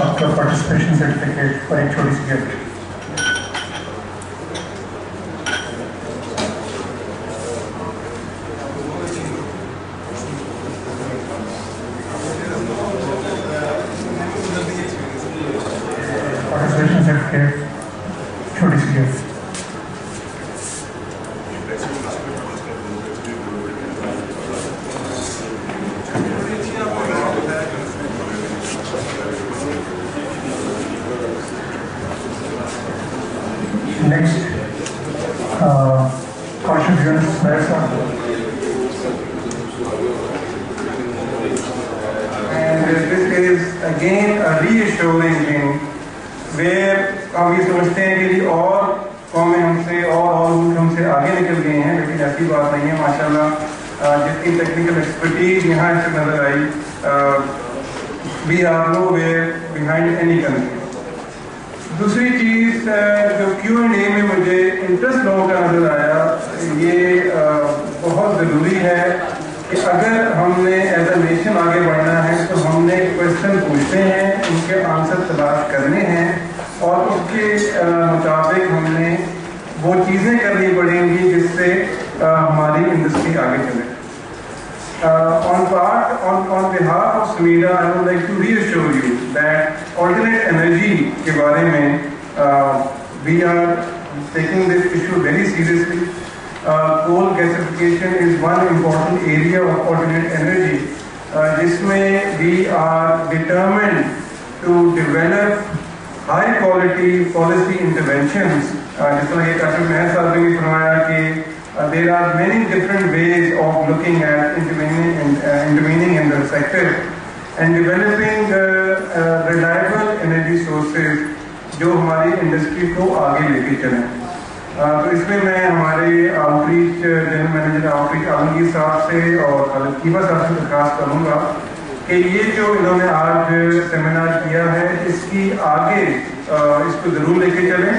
S3: آپ کا پارٹیسپیشن سرٹیفکیٹ اور ایک چھوٹی سی گفٹ. چھوٹی سی گفٹ. نیکسٹ کاشف یونس میرے ساتھ.
S1: And this is again a reassuring thing where اب یہ سمجھتے ہیں کہ اور قومیں ہم سے اور ملک ہم سے آگے نکل گئے ہیں, لیکن ایسی بات نہیں ہے. ماشاء اللہ جتنی ٹیکنیکل ایکسپرٹیز یہاں سے نظر آئی, we are nowhere behind any country. دوسری چیز جو Q&A میں مجھے انٹرسٹ لوگوں کا نظر آیا
S14: ہے کہ اگر ہم نے ایز اے نیشن آگے بڑھنا ہے تو ہم نے کوشچن پوچھنے ہیں، ان کے آنسر تلاش کرنے ہیں اور اس کے مطابق ہم نے وہ چیزیں کرنی پڑیں گی جس سے ہماری انڈسٹری آگے چلے. On behalf of SMEDA, I would like to reassure you that alternate energy کے بارے میں we are taking this issue very seriously. Coal gasification is one important area of alternate energy, جس میں we are determined to develop high quality policy interventions. جس طرح یہ کاشف مہر صاحب نے بھی فرمایا کہ there are many different ways of looking at intervening in the sector and developing reliable energy sources جو ہماری انڈسٹری کو آگے لے کے چلیں. تو اس میں ہمارے outreach general manager outreach Alamgir صاحب سے اور خالد کیبا صاحب سے درخواست کروں گا کہ یہ جو انہوں نے آج سیمینار کیا ہے اس کی آگے اس کو ضرور لے کے چلیں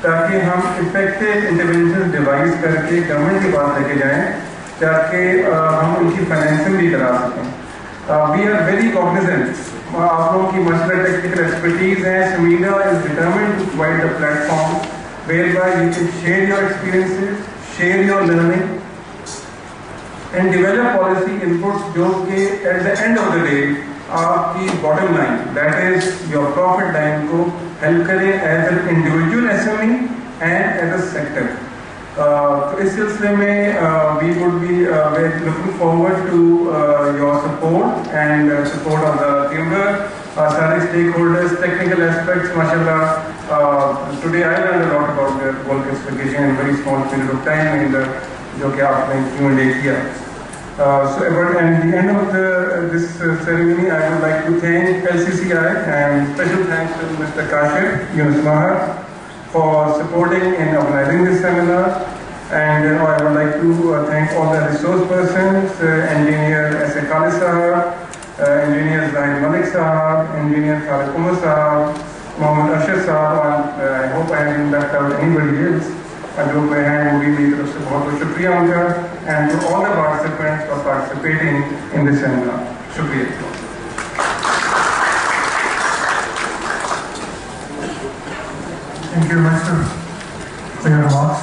S14: تاکہ ہم افیکٹو انٹرونشن ڈیوائز کر کے گورنمنٹ کے پاس لے کے جائیں تاکہ ہم ان کی فائنینسنگ بھی کرا سکیں. وی آر ویری کاگنیزنٹ، آپ لوگوں کی مشورہ ٹیکنیکل ایکسپرٹیز ہے. SMEDA is determined to provide a platform whereby you can share your experiences, share your learning and develop policy inputs جو کہ at the end of the day آپ کی bottom line, that is your profit line کو help کرے as an individual SME and as a sector. تو اس سلسلے میں we would be looking forward to your support and support of the chamber. سارے stakeholders, technical aspects, mashallah, today I learned a lot about the coal gasification in a very small period of time in the جو کہ آپ نے Q&A کیا. So at the end of this ceremony, I would like to thank LCCI and special thanks to Mr. Kashif Yunus Mahar for supporting in organizing this seminar. And I would like to thank all the resource persons, Engineer S.A. Khalid Sahab, Engineer Zahid Malik Sahab, Engineer Khalid Umar Sahab, Mohammad Ashar Sahab, and I hope I haven't left out anybody else. جو میں ہیں وہ بھی میری طرف سے بہت بہت شکریہ ان کا. And to all the participants for participating in this seminar. شکریہ.
S3: Thank you master for your remarks.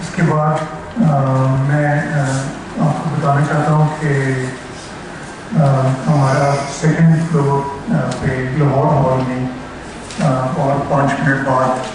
S3: اس کے بعد میں آپ کو بتانا چاہتا ہوں کہ ہمارا سیکنڈ فلور پہ لاہور ہال میں اور 5 منٹ بعد